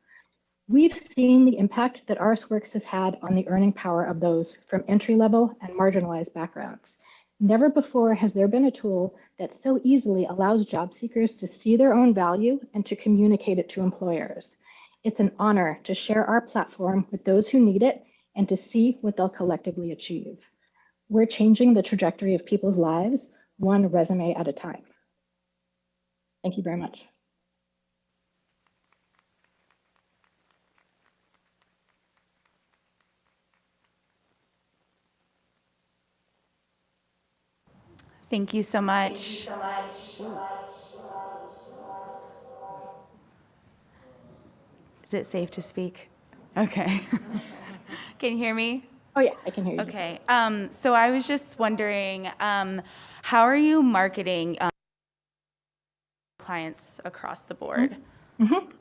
We've seen the impact that RSWorks has had on the earning power of those from entry-level and marginalized backgrounds. Never before has there been a tool that so easily allows job seekers to see their own value and to communicate it to employers. It's an honor to share our platform with those who need it and to see what they'll collectively achieve. We're changing the trajectory of people's lives, one resume at a time. Thank you very much. Thank you so much. Is it safe to speak? Okay. Can you hear me? Oh yeah, I can hear you. Okay. So I was just wondering, how are you marketing clients across the board?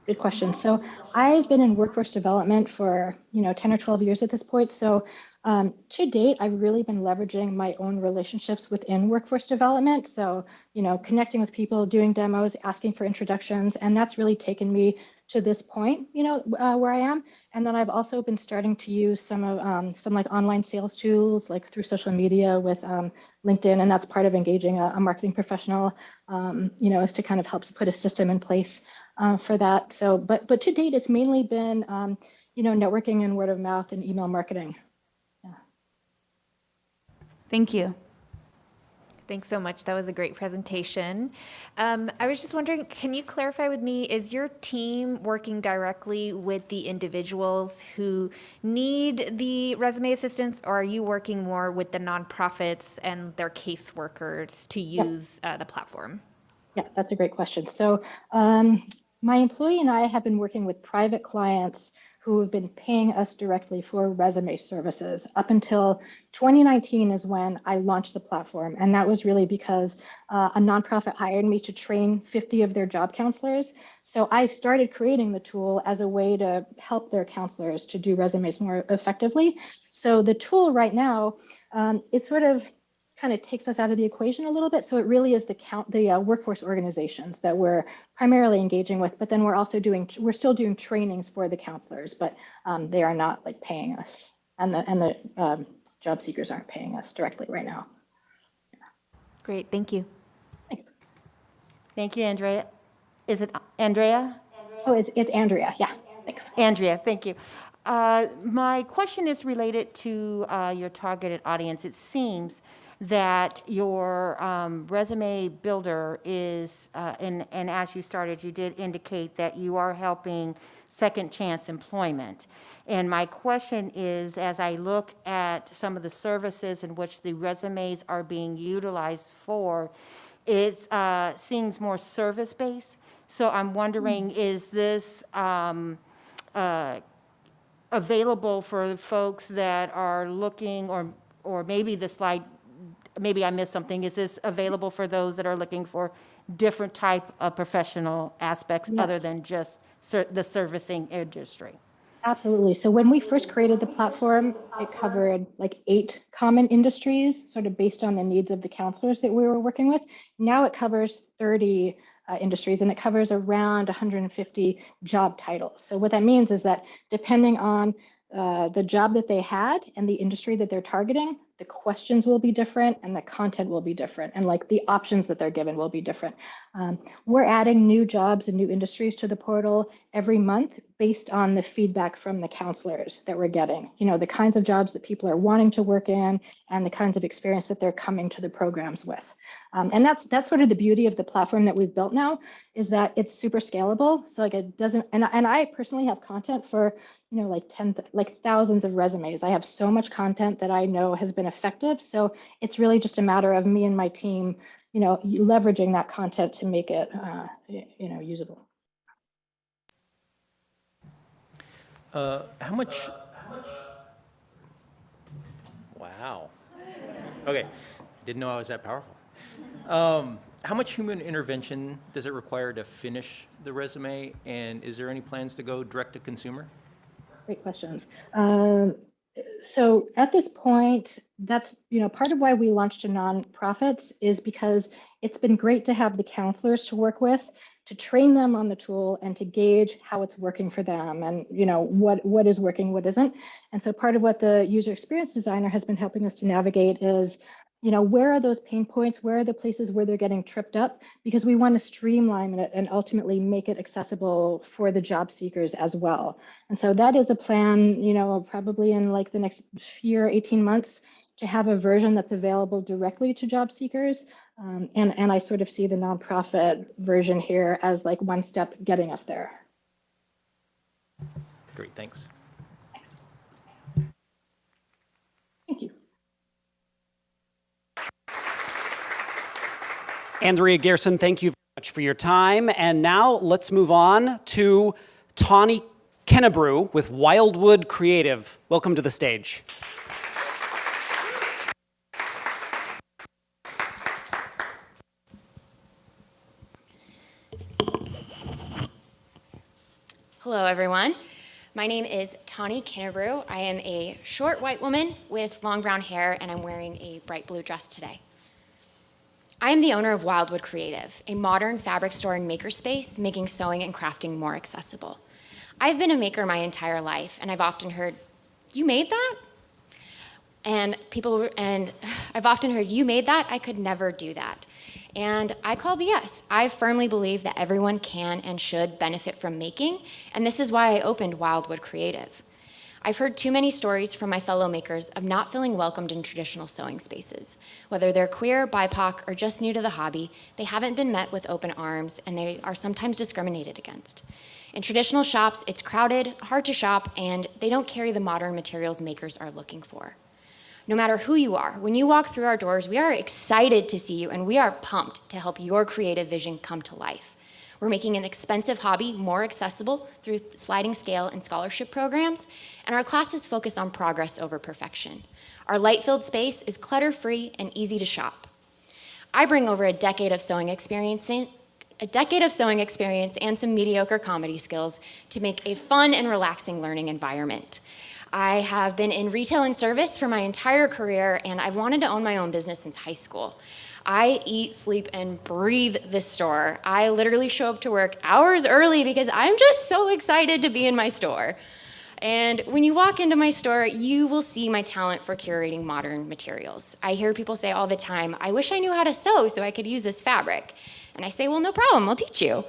Good question. So I've been in workforce development for 10 or 12 years at this point. So to date, I've really been leveraging my own relationships within workforce development. So connecting with people, doing demos, asking for introductions, and that's really taken me to this point, where I am. And then I've also been starting to use some like online sales tools, like through social media with LinkedIn, and that's part of engaging a marketing professional, is to kind of help put a system in place for that. So, but to date, it's mainly been, networking and word of mouth and email marketing. Yeah. Thank you. Thanks so much. That was a great presentation. I was just wondering, can you clarify with me, is your team working directly with the individuals who need the resume assistance, or are you working more with the nonprofits and their caseworkers to use the platform? Yeah, that's a great question. So my employee and I have been working with private clients who have been paying us directly for resume services up until 2019 is when I launched the platform. And that was really because a nonprofit hired me to train 50 of their job counselors. So I started creating the tool as a way to help their counselors to do resumes more effectively. So the tool right now, it sort of kind of takes us out of the equation a little bit. So it really is the workforce organizations that we're primarily engaging with, but then we're still doing trainings for the counselors, but they are not like paying us, and the job seekers aren't paying us directly right now. Great, thank you. Thanks. Thank you, Andrea. Is it Andrea? Oh, it's Andrea. Yeah, thanks. Andrea, thank you. My question is related to your targeted audience. It seems that your resume builder is, and as you started, you did indicate that you are helping second chance employment. And my question is, as I look at some of the services in which the resumes are being utilized for, it seems more service-based. So I'm wondering, is this available for folks that are looking, or maybe the slide, maybe I missed something. Is this available for those that are looking for different type of professional aspects other than just the servicing industry? Absolutely. So when we first created the platform, it covered like 8 common industries, sort of based on the needs of the counselors that we were working with. Now it covers 30 industries, and it covers around 150 job titles. So what that means is that depending on the job that they had and the industry that they're targeting, the questions will be different and the content will be different, and like the options that they're given will be different. We're adding new jobs and new industries to the portal every month based on the feedback from the counselors that we're getting, the kinds of jobs that people are wanting to work in and the kinds of experience that they're coming to the programs with. And that's sort of the beauty of the platform that we've built now, is that it's super scalable. So like it doesn't, and I personally have content for like thousands of resumes. I have so much content that I know has been effective. So it's really just a matter of me and my team, leveraging that content to make it, usable. How much? Wow. Okay, didn't know I was that powerful. How much human intervention does it require to finish the resume, and is there any plans to go direct to consumer? Great questions. So at this point, that's part of why we launched to nonprofits is because it's been great to have the counselors to work with, to train them on the tool and to gauge how it's working for them, and what is working, what isn't. And so part of what the user experience designer has been helping us to navigate is where are those pain points? Where are the places where they're getting tripped up? Because we want to streamline it and ultimately make it accessible for the job seekers as well. And so that is a plan, probably in like the next year, 18 months, to have a version that's available directly to job seekers. And I sort of see the nonprofit version here as like one step getting us there. Great, thanks. Thank you. Andrea Gerson, thank you very much for your time. And now let's move on to Tawny Kennebrew with Wildwood Creative. Welcome to the stage. Hello, everyone. My name is Tawny Kennebrew. I am a short white woman with long brown hair, and I'm wearing a bright blue dress today. I am the owner of Wildwood Creative, a modern fabric store and makerspace making sewing and crafting more accessible. I've been a maker my entire life, and I've often heard, "You made that?" And I've often heard, "You made that? I could never do that." And I call BS. I firmly believe that everyone can and should benefit from making, and this is why I opened Wildwood Creative. I've heard too many stories from my fellow makers of not feeling welcomed in traditional sewing spaces. Whether they're queer, BIPOC, or just new to the hobby, they haven't been met with open arms, and they are sometimes discriminated against. In traditional shops, it's crowded, hard to shop, and they don't carry the modern materials makers are looking for. No matter who you are, when you walk through our doors, we are excited to see you, and we are pumped to help your creative vision come to life. We're making an expensive hobby more accessible through sliding scale and scholarship programs, and our classes focus on progress over perfection. Our light-filled space is clutter-free and easy to shop. I bring over a decade of sewing experience and some mediocre comedy skills to make a fun and relaxing learning environment. I have been in retail and service for my entire career, and I've wanted to own my own business since high school. I eat, sleep, and breathe this store. I literally show up to work hours early because I'm just so excited to be in my store. And when you walk into my store, you will see my talent for curating modern materials. I hear people say all the time, "I wish I knew how to sew so I could use this fabric." And I say, "Well, no problem, I'll teach you."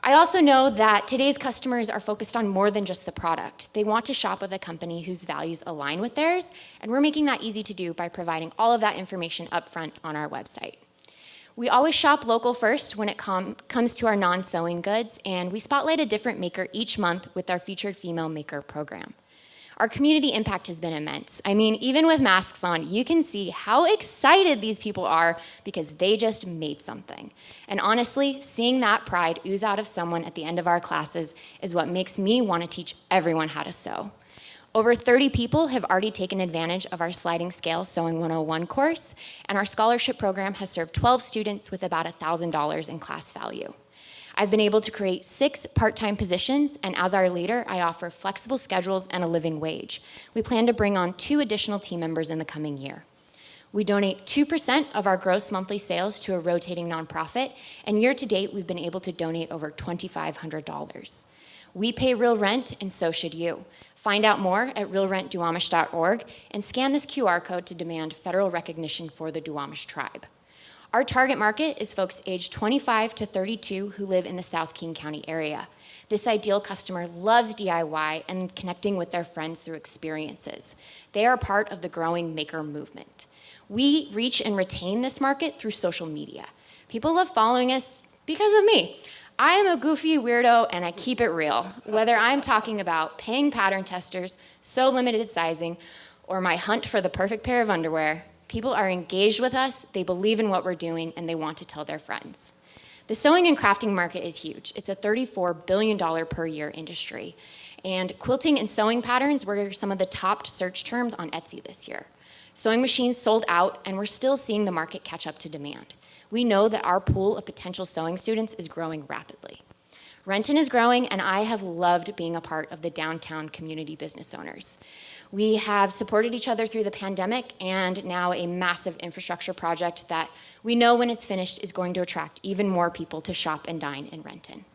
I also know that today's customers are focused on more than just the product. They want to shop with a company whose values align with theirs, and we're making that easy to do by providing all of that information up front on our website. We always shop local first when it comes to our non-sewing goods, and we spotlight a different maker each month with our Featured Female Maker program. Our community impact has been immense. I mean, even with masks on, you can see how excited these people are because they just made something. And honestly, seeing that pride ooze out of someone at the end of our classes is what makes me want to teach everyone how to sew. Over 30 people have already taken advantage of our sliding scale Sewing 101 course, and our scholarship program has served 12 students with about $1,000 in class value. I've been able to create 6 part-time positions, and as our leader, I offer flexible schedules and a living wage. We plan to bring on 2 additional team members in the coming year. We donate 2% of our gross monthly sales to a rotating nonprofit, and year to date, we've been able to donate over $2,500. We pay real rent, and so should you. Find out more at realrentduwamish.org and scan this QR code to demand federal recognition for the Duwamish tribe. Our target market is folks aged 25 to 32 who live in the South King County area. This ideal customer loves DIY and connecting with their friends through experiences. They are part of the growing maker movement. We reach and retain this market through social media. People love following us because of me. I am a goofy weirdo and I keep it real. Whether I'm talking about paying pattern testers, sew limited sizing, or my hunt for the perfect pair of underwear, people are engaged with us, they believe in what we're doing, and they want to tell their friends. The sewing and crafting market is huge. It's a $34 billion per year industry. And quilting and sewing patterns were some of the top search terms on Etsy this year. Sewing machines sold out, and we're still seeing the market catch up to demand. We know that our pool of potential sewing students is growing rapidly. Renton is growing, and I have loved being a part of the downtown community business owners. We have supported each other through the pandemic and now a massive infrastructure project that we know when it's finished is going to attract even more people to shop and dine in Renton.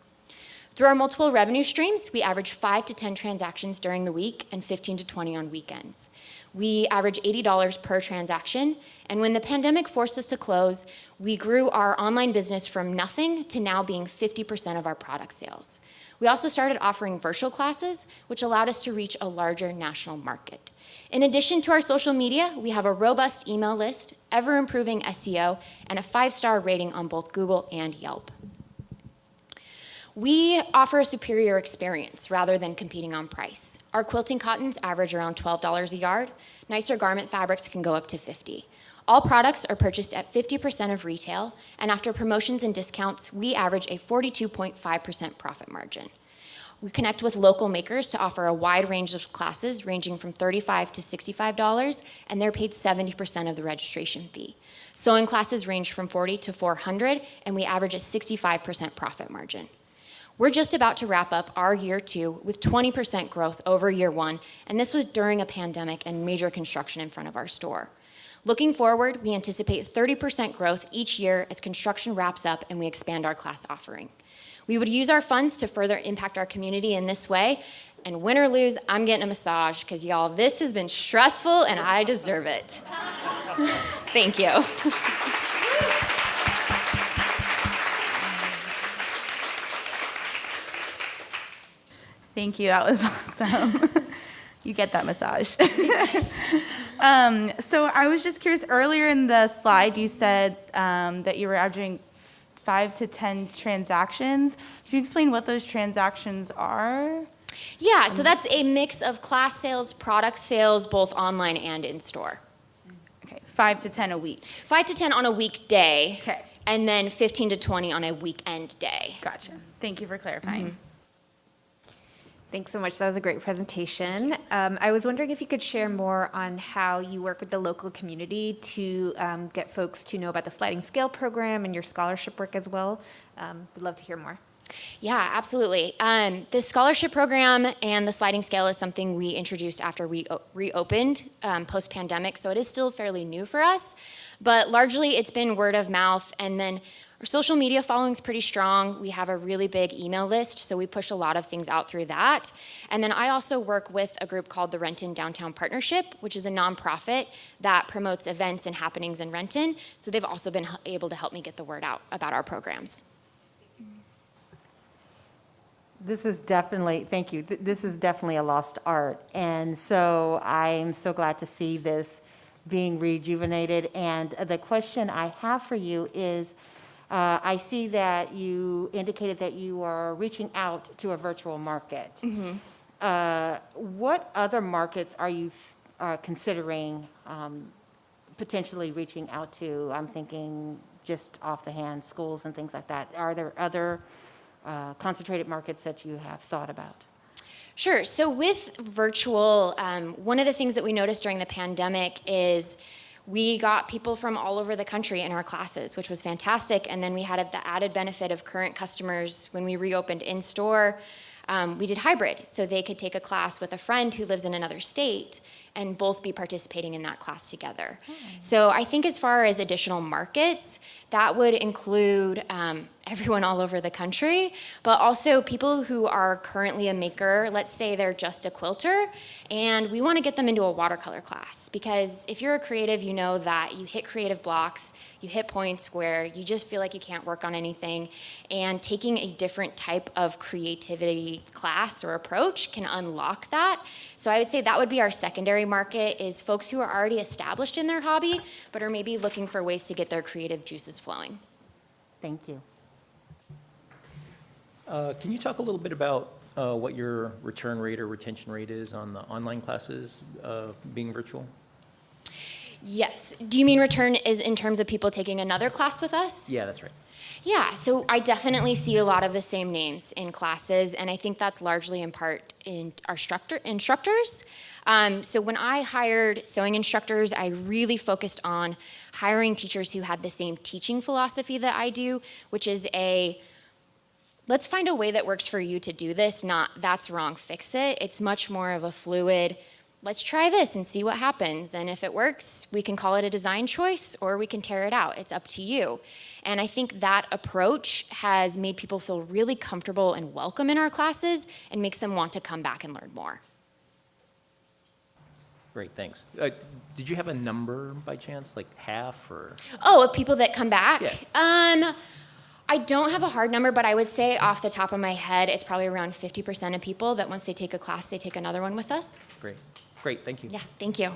Through our multiple revenue streams, we average 5 to 10 transactions during the week and 15 to 20 on weekends. We average $80 per transaction, and when the pandemic forced us to close, we grew our online business from nothing to now being 50% of our product sales. We also started offering virtual classes, which allowed us to reach a larger national market. In addition to our social media, we have a robust email list, ever-improving SEO, and a 5-star rating on both Google and Yelp. We offer a superior experience rather than competing on price. Our quilting cottons average around $12 a yard. Nicer garment fabrics can go up to $50. All products are purchased at 50% of retail, and after promotions and discounts, we average a 42.5% profit margin. We connect with local makers to offer a wide range of classes ranging from $35 to $65, and they're paid 70% of the registration fee. Sewing classes range from $40 to $400, and we average a 65% profit margin. We're just about to wrap up our year 2 with 20% growth over year 1, and this was during a pandemic and major construction in front of our store. Looking forward, we anticipate 30% growth each year as construction wraps up and we expand our class offering. We would use our funds to further impact our community in this way, and win or lose, I'm getting a massage, because y'all, this has been stressful and I deserve it. Thank you. Thank you, that was awesome. You get that massage. So I was just curious, earlier in the slide, you said that you were averaging 5 to 10 transactions. Can you explain what those transactions are? Yeah, so that's a mix of class sales, product sales, both online and in store. Okay, 5 to 10 a week. 5 to 10 on a weekday. Okay. And then 15 to 20 on a weekend day. Gotcha. Thank you for clarifying. Thanks so much. That was a great presentation. I was wondering if you could share more on how you work with the local community to get folks to know about the sliding scale program and your scholarship work as well. We'd love to hear more. Yeah, absolutely. The scholarship program and the sliding scale is something we introduced after we reopened post-pandemic, so it is still fairly new for us. But largely, it's been word of mouth, and then our social media following is pretty strong. We have a really big email list, so we push a lot of things out through that. And then I also work with a group called the Renton Downtown Partnership, which is a nonprofit that promotes events and happenings in Renton. So they've also been able to help me get the word out about our programs. This is definitely, thank you. This is definitely a lost art. And so I'm so glad to see this being rejuvenated. And the question I have for you is, I see that you indicated that you are reaching out to a virtual market. What other markets are you considering potentially reaching out to? I'm thinking just off the hand, schools and things like that. Are there other concentrated markets that you have thought about? Sure. So with virtual, one of the things that we noticed during the pandemic is we got people from all over the country in our classes, which was fantastic. And then we had the added benefit of current customers when we reopened in store. We did hybrid, so they could take a class with a friend who lives in another state and both be participating in that class together. So I think as far as additional markets, that would include everyone all over the country, but also people who are currently a maker. Let's say they're just a quilter, and we want to get them into a watercolor class, because if you're a creative, you know that you hit creative blocks, you hit points where you just feel like you can't work on anything, and taking a different type of creativity class or approach can unlock that. So I would say that would be our secondary market, is folks who are already established in their hobby, but are maybe looking for ways to get their creative juices flowing. Thank you. Can you talk a little bit about what your return rate or retention rate is on the online classes being virtual? Yes. Do you mean return is in terms of people taking another class with us? Yeah, that's right. Yeah, so I definitely see a lot of the same names in classes, and I think that's largely in part in our instructors. So when I hired sewing instructors, I really focused on hiring teachers who had the same teaching philosophy that I do, which is let's find a way that works for you to do this, not that's wrong, fix it. It's much more of a fluid, let's try this and see what happens. And if it works, we can call it a design choice or we can tear it out. It's up to you. And I think that approach has made people feel really comfortable and welcome in our classes and makes them want to come back and learn more. Great, thanks. Did you have a number by chance, like half or? Oh, of people that come back? Yeah. I don't have a hard number, but I would say off the top of my head, it's probably around 50% of people that once they take a class, they take another one with us. Great, thank you. Yeah, thank you.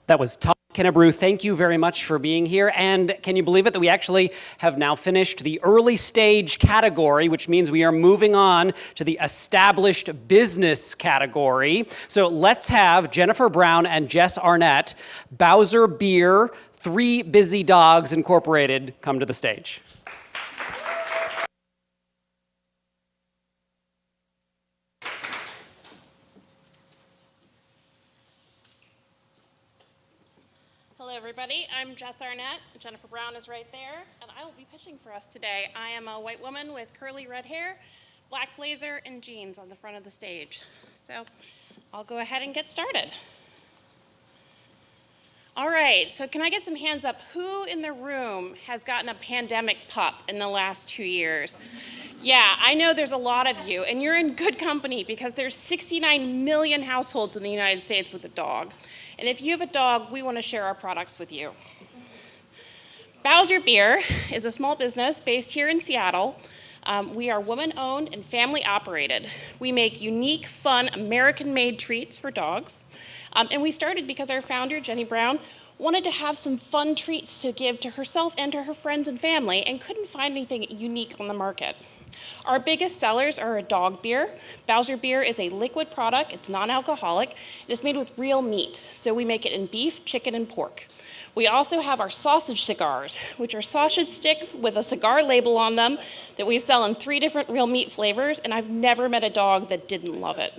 That was Tom Kennebrew. Thank you very much for being here. And can you believe it that we actually have now finished the early stage category, which means we are moving on to the established business category. So let's have Jennifer Brown and Jess Arnett, Bowser Beer, Three Busy Dogs Incorporated, come to the stage. Hello, everybody. I'm Jess Arnett. Jennifer Brown is right there, and I will be pitching for us today. I am a white woman with curly red hair, black blazer, and jeans on the front of the stage. So I'll go ahead and get started. All right, so can I get some hands up? Who in the room has gotten a pandemic pup in the last 2 years? Yeah, I know there's a lot of you, and you're in good company because there's 69 million households in the United States with a dog. And if you have a dog, we want to share our products with you. Bowser Beer is a small business based here in Seattle. We are woman-owned and family-operated. We make unique, fun, American-made treats for dogs. And we started because our founder, Jenny Brown, wanted to have some fun treats to give to herself and to her friends and family and couldn't find anything unique on the market. Our biggest sellers are a dog beer. Bowser Beer is a liquid product. It's non-alcoholic. It is made with real meat. So we make it in beef, chicken, and pork. We also have our sausage cigars, which are sausage sticks with a cigar label on them that we sell in 3 different real meat flavors, and I've never met a dog that didn't love it.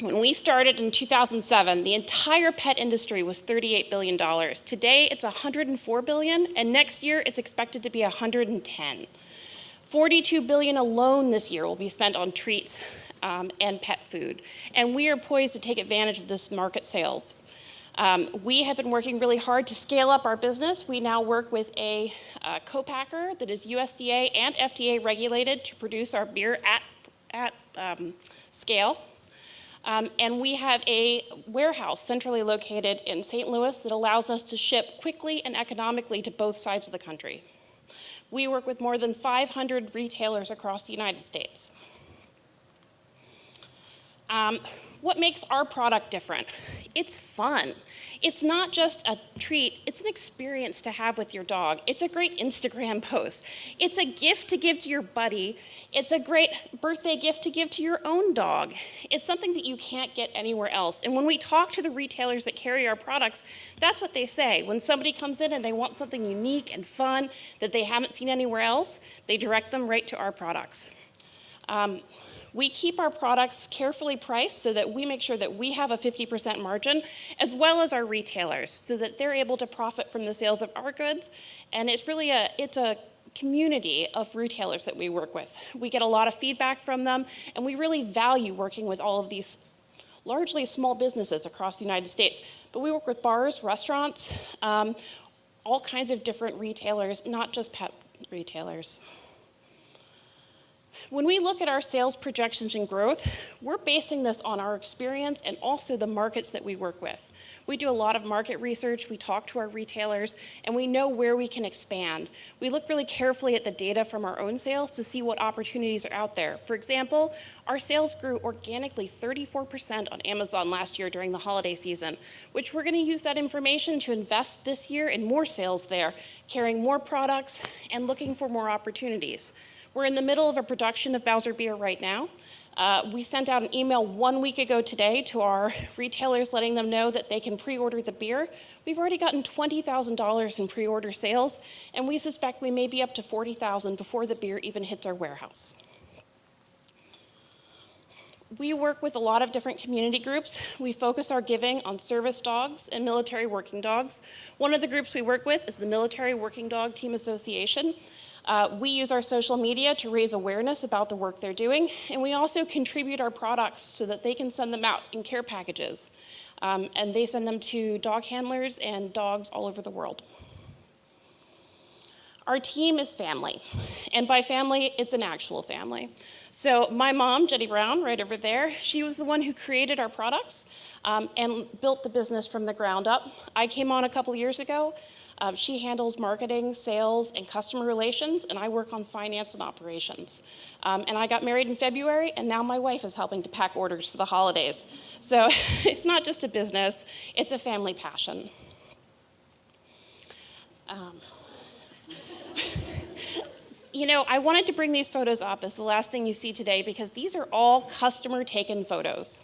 When we started in 2007, the entire pet industry was $38 billion. Today, it's $104 billion, and next year, it's expected to be $110. $42 billion alone this year will be spent on treats and pet food, and we are poised to take advantage of this market sales. We have been working really hard to scale up our business. We now work with a co-packer that is USDA and FDA regulated to produce our beer at scale. And we have a warehouse centrally located in St. Louis that allows us to ship quickly and economically to both sides of the country. We work with more than 500 retailers across the United States. What makes our product different? It's fun. It's not just a treat, it's an experience to have with your dog. It's a great Instagram post. It's a gift to give to your buddy. It's a great birthday gift to give to your own dog. It's something that you can't get anywhere else. And when we talk to the retailers that carry our products, that's what they say. When somebody comes in and they want something unique and fun that they haven't seen anywhere else, they direct them right to our products. We keep our products carefully priced so that we make sure that we have a 50% margin, as well as our retailers, so that they're able to profit from the sales of our goods. And it's really a community of retailers that we work with. We get a lot of feedback from them, and we really value working with all of these largely small businesses across the United States. But we work with bars, restaurants, all kinds of different retailers, not just pet retailers. When we look at our sales projections and growth, we're basing this on our experience and also the markets that we work with. We do a lot of market research, we talk to our retailers, and we know where we can expand. We look really carefully at the data from our own sales to see what opportunities are out there. For example, our sales grew organically 34% on Amazon last year during the holiday season, which we're going to use that information to invest this year in more sales there, carrying more products and looking for more opportunities. We're in the middle of a production of Bowser Beer right now. We sent out an email 1 week ago today to our retailers letting them know that they can pre-order the beer. We've already gotten $20,000 in pre-order sales, and we suspect we may be up to $40,000 before the beer even hits our warehouse. We work with a lot of different community groups. We focus our giving on service dogs and military working dogs. One of the groups we work with is the Military Working Dog Team Association. We use our social media to raise awareness about the work they're doing, and we also contribute our products so that they can send them out in care packages. And they send them to dog handlers and dogs all over the world. Our team is family, and by family, it's an actual family. So my mom, Jenny Brown, right over there, she was the one who created our products and built the business from the ground up. I came on a couple years ago. She handles marketing, sales, and customer relations, and I work on finance and operations. And I got married in February, and now my wife is helping to pack orders for the holidays. So it's not just a business, it's a family passion. You know, I wanted to bring these photos up as the last thing you see today because these are all customer-taken photos.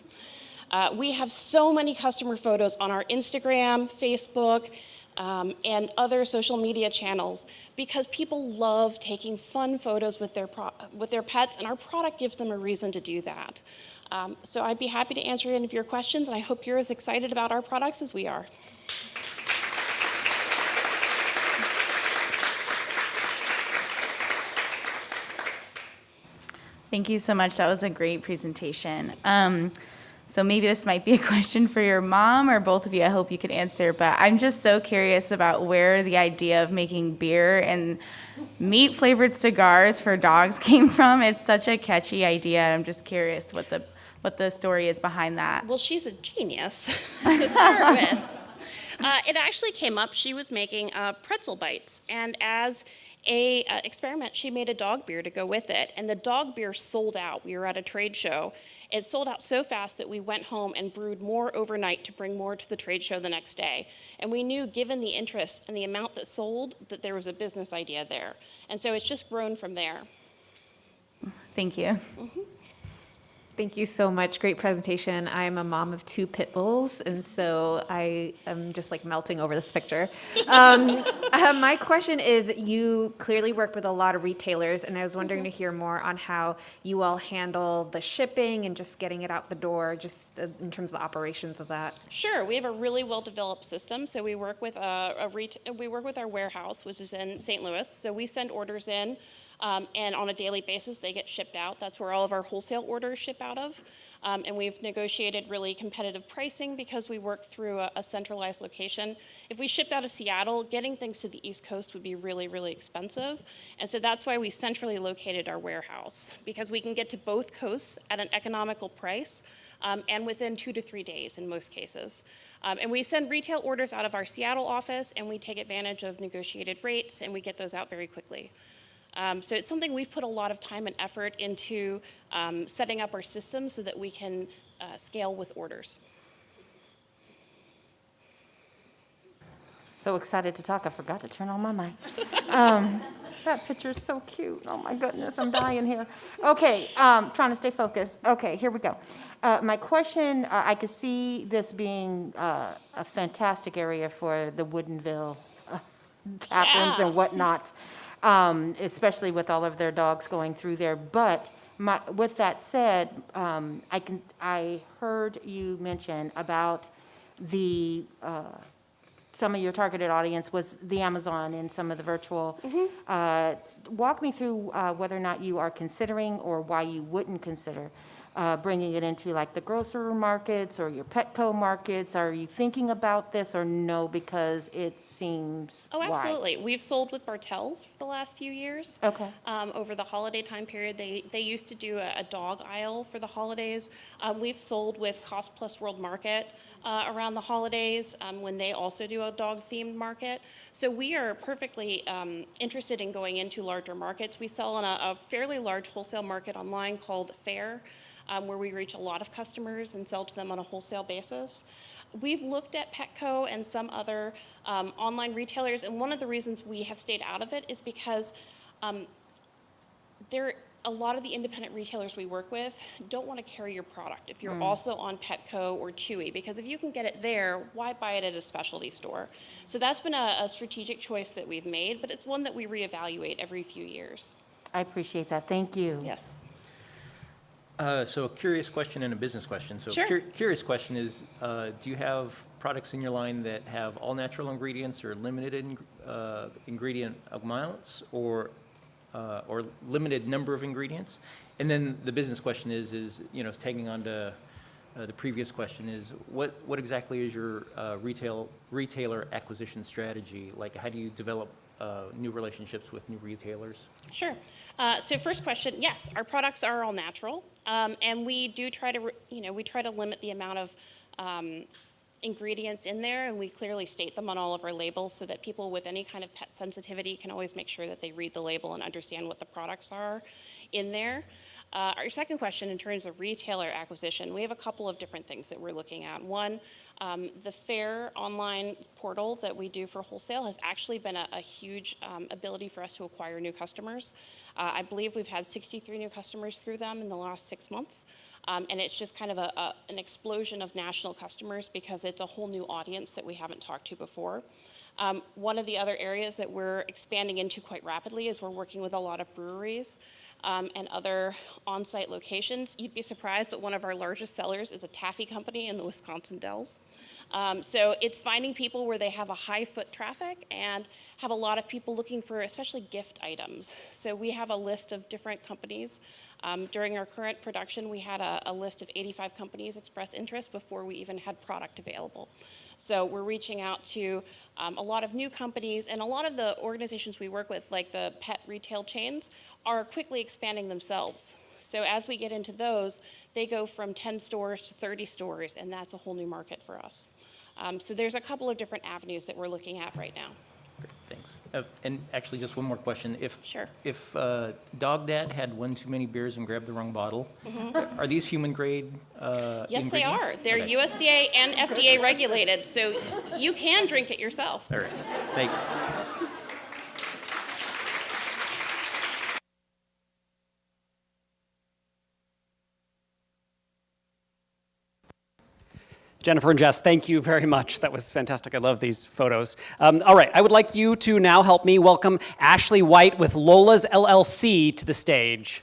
We have so many customer photos on our Instagram, Facebook, and other social media channels, because people love taking fun photos with their pets, and our product gives them a reason to do that. So I'd be happy to answer any of your questions, and I hope you're as excited about our products as we are. Thank you so much. That was a great presentation. So maybe this might be a question for your mom or both of you. I hope you could answer, but I'm just so curious about where the idea of making beer and meat-flavored cigars for dogs came from. It's such a catchy idea. I'm just curious what the story is behind that. Well, she's a genius to start with. It actually came up, she was making pretzel bites, and as a experiment, she made a dog beer to go with it, and the dog beer sold out. We were at a trade show. It sold out so fast that we went home and brewed more overnight to bring more to the trade show the next day. And we knew, given the interest and the amount that sold, that there was a business idea there. And so it's just grown from there. Thank you. Mm-hmm. Thank you so much. Great presentation. I'm a mom of 2 pit bulls, and so I am just like melting over this picture. My question is, you clearly work with a lot of retailers, and I was wondering to hear more on how you all handle the shipping and just getting it out the door, just in terms of the operations of that. Sure, we have a really well-developed system. So we work with we work with our warehouse, which is in St. Louis. So we send orders in. And on a daily basis, they get shipped out. That's where all of our wholesale orders ship out of. And we've negotiated really competitive pricing because we work through a centralized location. If we shipped out of Seattle, getting things to the East Coast would be really, really expensive. And so that's why we centrally located our warehouse, because we can get to both coasts at an economical price and within 2 to 3 days in most cases. And we send retail orders out of our Seattle office, and we take advantage of negotiated rates, and we get those out very quickly. So it's something we've put a lot of time and effort into setting up our system so that we can scale with orders. So excited to talk, I forgot to turn on my mic. That picture is so cute. Oh my goodness, I'm dying here. Okay, trying to stay focused. Okay, here we go. My question, I could see this being a fantastic area for the Woodinville tap rooms and whatnot. Especially with all of their dogs going through there. But with that said, I heard you mention about the some of your targeted audience was the Amazon and some of the virtual. Mm-hmm. Walk me through whether or not you are considering or why you wouldn't consider bringing it into like the grocery markets or your Petco markets. Are you thinking about this or no, because it seems Oh, absolutely. We've sold with Bartels for the last few years. Okay. Over the holiday time period, they used to do a dog aisle for the holidays. We've sold with Cost Plus World Market around the holidays when they also do a dog-themed market. So we are perfectly interested in going into larger markets. We sell in a fairly large wholesale market online called Fair, where we reach a lot of customers and sell to them on a wholesale basis. We've looked at Petco and some other online retailers, and one of the reasons we have stayed out of it is because a lot of the independent retailers we work with don't want to carry your product if you're also on Petco or Chewy, because if you can get it there, why buy it at a specialty store? So that's been a strategic choice that we've made, but it's one that we reevaluate every few years. I appreciate that. Thank you. Yes. So a curious question and a business question. So Sure. Curious question is, do you have products in your line that have all natural ingredients or limited ingredient amounts or limited number of ingredients? And then the business question is tagging on to the previous question is, what exactly is your retailer acquisition strategy? Like, how do you develop new relationships with new retailers? Sure. So first question, yes, our products are all natural, and we do try to, we try to limit the amount of ingredients in there, and we clearly state them on all of our labels so that people with any kind of pet sensitivity can always make sure that they read the label and understand what the products are in there. Our second question, in terms of retailer acquisition, we have a couple of different things that we're looking at. One, the Fair online portal that we do for wholesale has actually been a huge ability for us to acquire new customers. I believe we've had 63 new customers through them in the last 6 months. And it's just kind of an explosion of national customers because it's a whole new audience that we haven't talked to before. One of the other areas that we're expanding into quite rapidly is we're working with a lot of breweries and other on-site locations. You'd be surprised, but one of our largest sellers is a taffy company in the Wisconsin Dells. So it's finding people where they have a high foot traffic and have a lot of people looking for especially gift items. So we have a list of different companies. During our current production, we had a list of 85 companies express interest before we even had product available. So we're reaching out to a lot of new companies, and a lot of the organizations we work with, like the pet retail chains, are quickly expanding themselves. So as we get into those, they go from 10 stores to 30 stores, and that's a whole new market for us. So there's a couple of different avenues that we're looking at right now. Great, thanks. And actually, just one more question. Sure. If Dog Dad had one too many beers and grabbed the wrong bottle, are these human grade Yes, they are. ingredients? They're Okay. USDA and FDA regulated, so you can drink it yourself. All right, thanks. Jennifer and Jess, thank you very much. That was fantastic. I love these photos. All right, I would like you to now help me welcome Ashley White with Lola's LLC to the stage.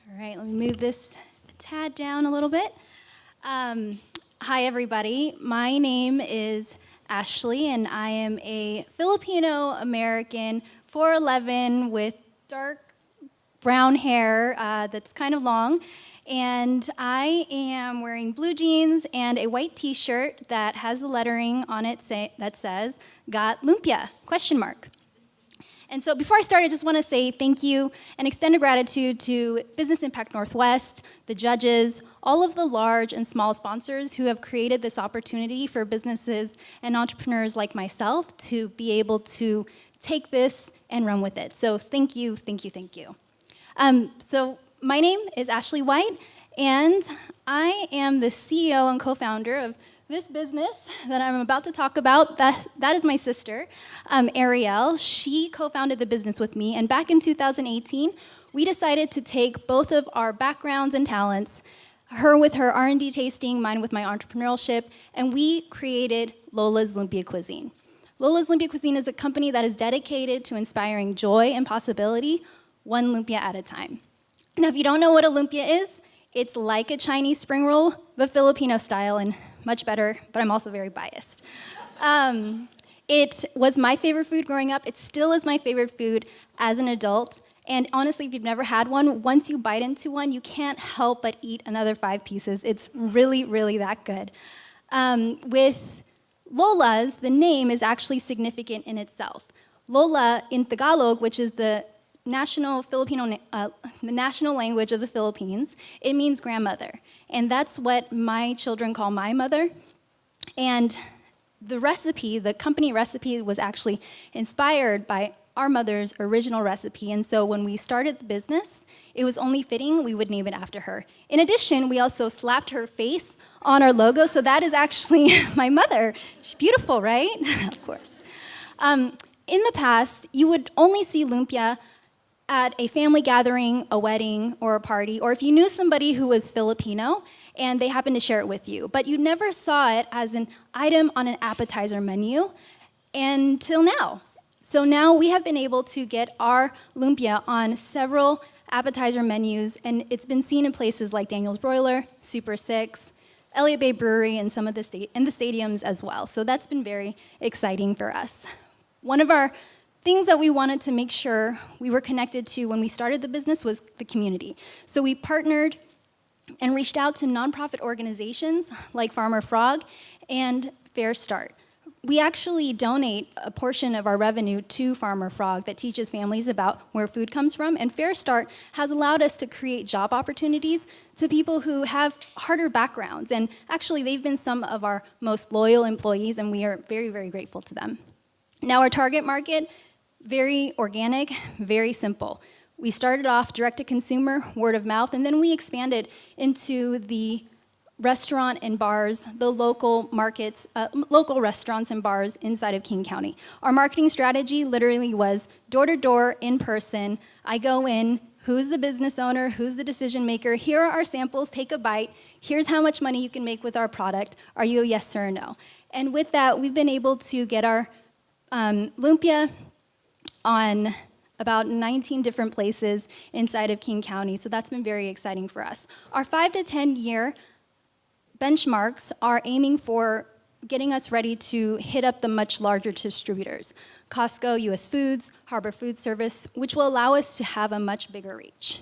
All right, let me move this a tad down a little bit. Hi, everybody. My name is Ashley, and I am a Filipino-American 4'11" with dark brown hair that's kind of long. And I am wearing blue jeans and a white t-shirt that has the lettering on it that says, "Got Lumpia?" ? And so before I start, I just want to say thank you and extend a gratitude to Business Impact Northwest, the judges, all of the large and small sponsors who have created this opportunity for businesses and entrepreneurs like myself to be able to take this and run with it. So thank you, thank you, thank you. So my name is Ashley White, and I am the CEO and co-founder of this business that I'm about to talk about. That is my sister, Ariel. She co-founded the business with me, and back in 2018, we decided to take both of our backgrounds and talents, her with her R&D tasting, mine with my entrepreneurship, and we created Lola's Lumpia Cuisine. Lola's Lumpia Cuisine is a company that is dedicated to inspiring joy and possibility, one lumpia at a time. Now, if you don't know what a lumpia is, it's like a Chinese spring roll, but Filipino style and much better, but I'm also very biased. It was my favorite food growing up. It still is my favorite food as an adult. And honestly, if you've never had one, once you bite into one, you can't help but eat another 5 pieces. It's really, really that good. With Lola's, the name is actually significant in itself. Lola in Tagalog, which is the national language of the Philippines, it means grandmother. And that's what my children call my mother. And the recipe, the company recipe, was actually inspired by our mother's original recipe. And so when we started the business, it was only fitting we would name it after her. In addition, we also slapped her face on our logo, so that is actually my mother. She's beautiful, right? Of course. In the past, you would only see lumpia at a family gathering, a wedding, or a party, or if you knew somebody who was Filipino and they happened to share it with you. But you never saw it as an item on an appetizer menu until now. So now we have been able to get our lumpia on several appetizer menus, and it's been seen in places like Daniel's Broiler, Super 6, Elliott Bay Brewery, and some of the stadiums as well. So that's been very exciting for us. One of our things that we wanted to make sure we were connected to when we started the business was the community. So we partnered and reached out to nonprofit organizations like Farmer Frog and Fair Start. We actually donate a portion of our revenue to Farmer Frog that teaches families about where food comes from, and Fair Start has allowed us to create job opportunities to people who have harder backgrounds, and actually they've been some of our most loyal employees, and we are very, very grateful to them. Now our target market, very organic, very simple. We started off direct to consumer, word of mouth, and then we expanded into the restaurant and bars, the local markets, local restaurants and bars inside of King County. Our marketing strategy literally was door to door, in person. I go in, who's the business owner, who's the decision maker, here are our samples, take a bite, here's how much money you can make with our product, are you a yes or a no? And with that, we've been able to get our lumpia on about 19 different places inside of King County, so that's been very exciting for us. Our 5 to 10 year benchmarks are aiming for getting us ready to hit up the much larger distributors, Costco, US Foods, Harbor Food Service, which will allow us to have a much bigger reach.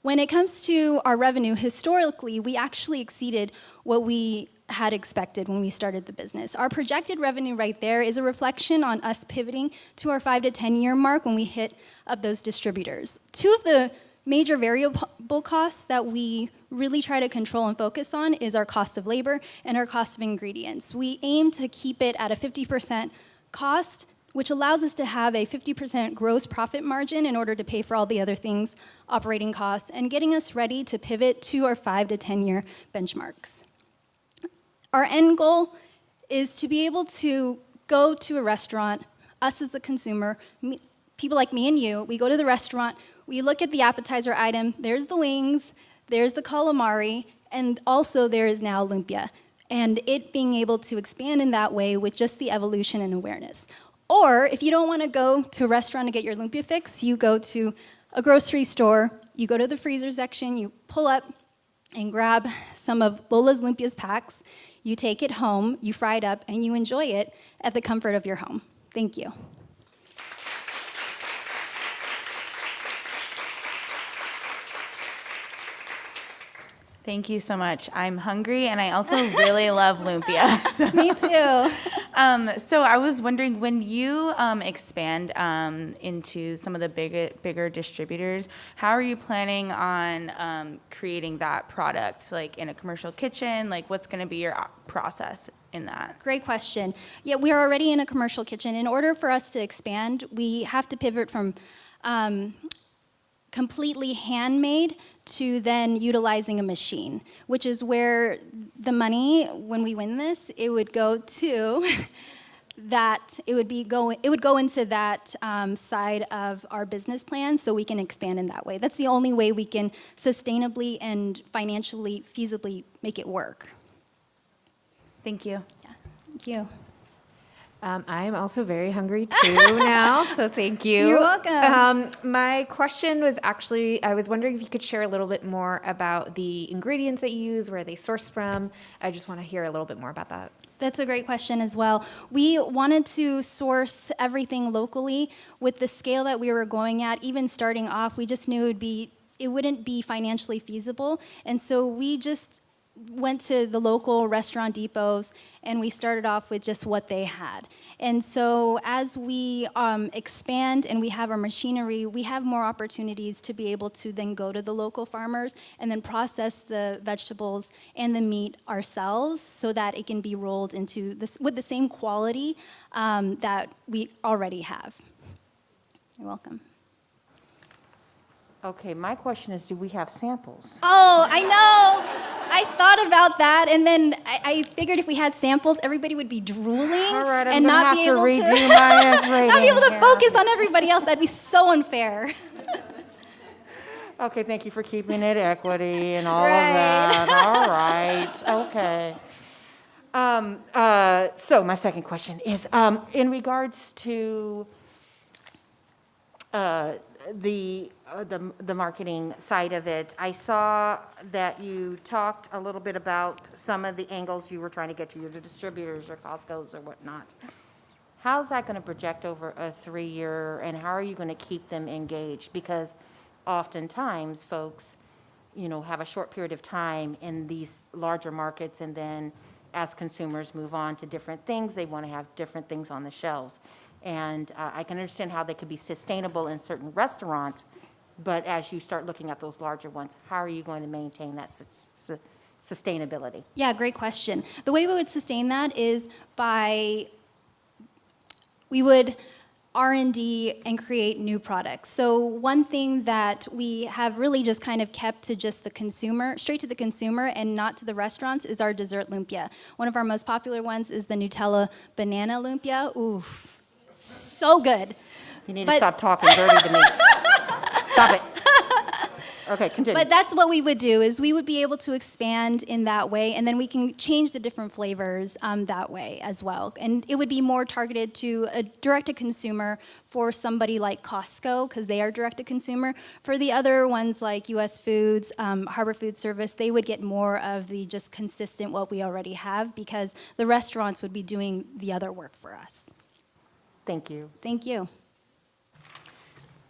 When it comes to our revenue, historically, we actually exceeded what we had expected when we started the business. Our projected revenue right there is a reflection on us pivoting to our 5 to 10 year mark when we hit up those distributors. Two of the major variable costs that we really try to control and focus on is our cost of labor and our cost of ingredients. We aim to keep it at a 50% cost, which allows us to have a 50% gross profit margin in order to pay for all the other things, operating costs, and getting us ready to pivot to our 5 to 10 year benchmarks. Our end goal is to be able to go to a restaurant, us as the consumer, people like me and you, we go to the restaurant, we look at the appetizer item, there's the wings, there's the calamari, and also there is now lumpia. And it being able to expand in that way with just the evolution and awareness. Or if you don't want to go to a restaurant to get your lumpia fix, you go to a grocery store, you go to the freezer section, you pull up and grab some of Lola's Lumpia's packs, you take it home, you fry it up, and you enjoy it at the comfort of your home. Thank you. Thank you so much. I'm hungry, and I also really love lumpia. So. Me too. So I was wondering, when you expand into some of the bigger distributors, how are you planning on creating that product, like in a commercial kitchen? Like, what's going to be your process in that? Great question. Yeah, we are already in a commercial kitchen. In order for us to expand, we have to pivot from completely handmade to then utilizing a machine, which is where the money, when we win this, it would go to that, it would go into that side of our business plan so we can expand in that way. That's the only way we can sustainably and financially, feasibly make it work. Thank you. Yeah, thank you. I'm also very hungry too now, so thank you. You're welcome. My question was actually, I was wondering if you could share a little bit more about the ingredients that you use, where they source from. I just want to hear a little bit more about that. That's a great question as well. We wanted to source everything locally with the scale that we were going at. Even starting off, we just knew it wouldn't be financially feasible, and so we just went to the local restaurant depots and we started off with just what they had. And so as we expand and we have our machinery, we have more opportunities to be able to then go to the local farmers and then process the vegetables and the meat ourselves so that it can be rolled into this with the same quality that we already have. You're welcome. Okay, my question is, do we have samples? Oh, I know. I thought about that, and then I figured if we had samples, everybody would be drooling right, I'm and gonna not have be to able redo my rating not be able to here. focus on everybody else. That'd be so unfair. Okay, thank you for keeping it equity and all Right. of that. All right, okay. So my second question is, in regards to the marketing side of it, I saw that you talked a little bit about some of the angles you were trying to get to your distributors or Costco's or whatnot. How's that going to project over a 3-year, and how are you going to keep them engaged? Because oftentimes folks, have a short period of time in these larger markets, and then as consumers move on to different things, they want to have different things on the shelves. And I can understand how they could be sustainable in certain restaurants, but as you start looking at those larger ones, how are you going to maintain that sustainability? Yeah, great question. The way we would sustain that is we would R&D and create new products. So one thing that we have really just kind of kept to just the consumer, straight to the consumer and not to the restaurants, is our dessert lumpia. One of our most popular ones is the Nutella banana lumpia. Ooh, so good. You need to stop talking dirty to me. Stop it. Okay, continue. But that's what we would do, is we would be able to expand in that way, and then we can change the different flavors that way as well. And it would be more targeted to a direct-to-consumer for somebody like Costco, because they are direct-to-consumer. For the other ones like US Foods, Harbor Food Service, they would get more of the just consistent what we already have, because the restaurants would be doing the other work for us. Thank you. Thank you.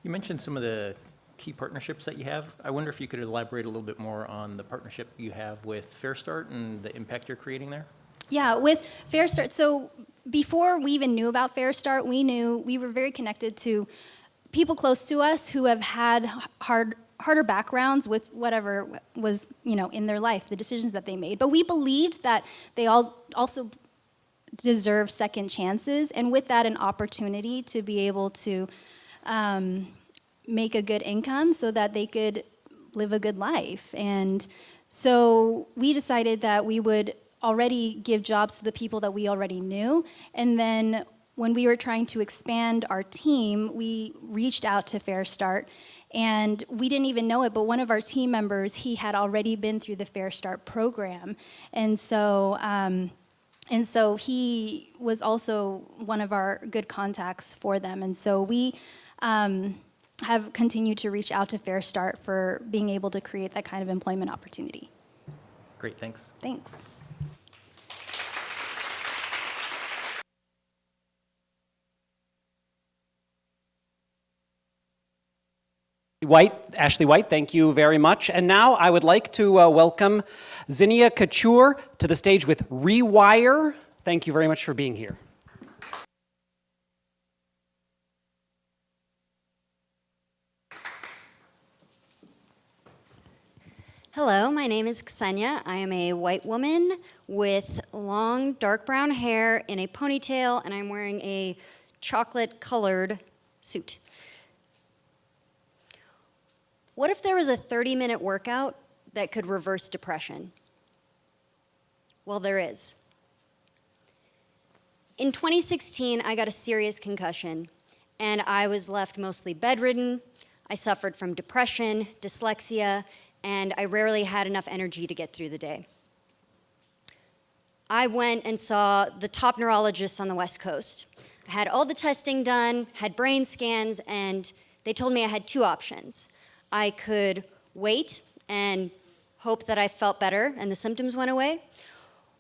You mentioned some of the key partnerships that you have. I wonder if you could elaborate a little bit more on the partnership you have with Fair Start and the impact you're creating there? Yeah, with Fair Start, so before we even knew about Fair Start, we were very connected to people close to us who have had harder backgrounds with whatever was, in their life, the decisions that they made. But we believed that they all also deserve second chances, and with that, an opportunity to be able to make a good income so that they could live a good life. And so we decided that we would already give jobs to the people that we already knew. And then when we were trying to expand our team, we reached out to Fair Start. And we didn't even know it, but one of our team members, he had already been through the Fair Start program. And so he was also one of our good contacts for them. And so we have continued to reach out to Fair Start for being able to create that kind of employment opportunity. Great, thanks. Thanks. Ashley White, thank you very much. And now I would like to welcome Zinnia Couture to the stage with Rewire. Thank you very much for being here. Hello, my name is Ksenia. I am a white woman with long dark brown hair in a ponytail, and I'm wearing a chocolate-colored suit. What if there was a 30-minute workout that could reverse depression? Well, there is. In 2016, I got a serious concussion, and I was left mostly bedridden. I suffered from depression, dyslexia, and I rarely had enough energy to get through the day. I went and saw the top neurologists on the West Coast. I had all the testing done, had brain scans, and they told me I had two options. I could wait and hope that I felt better and the symptoms went away,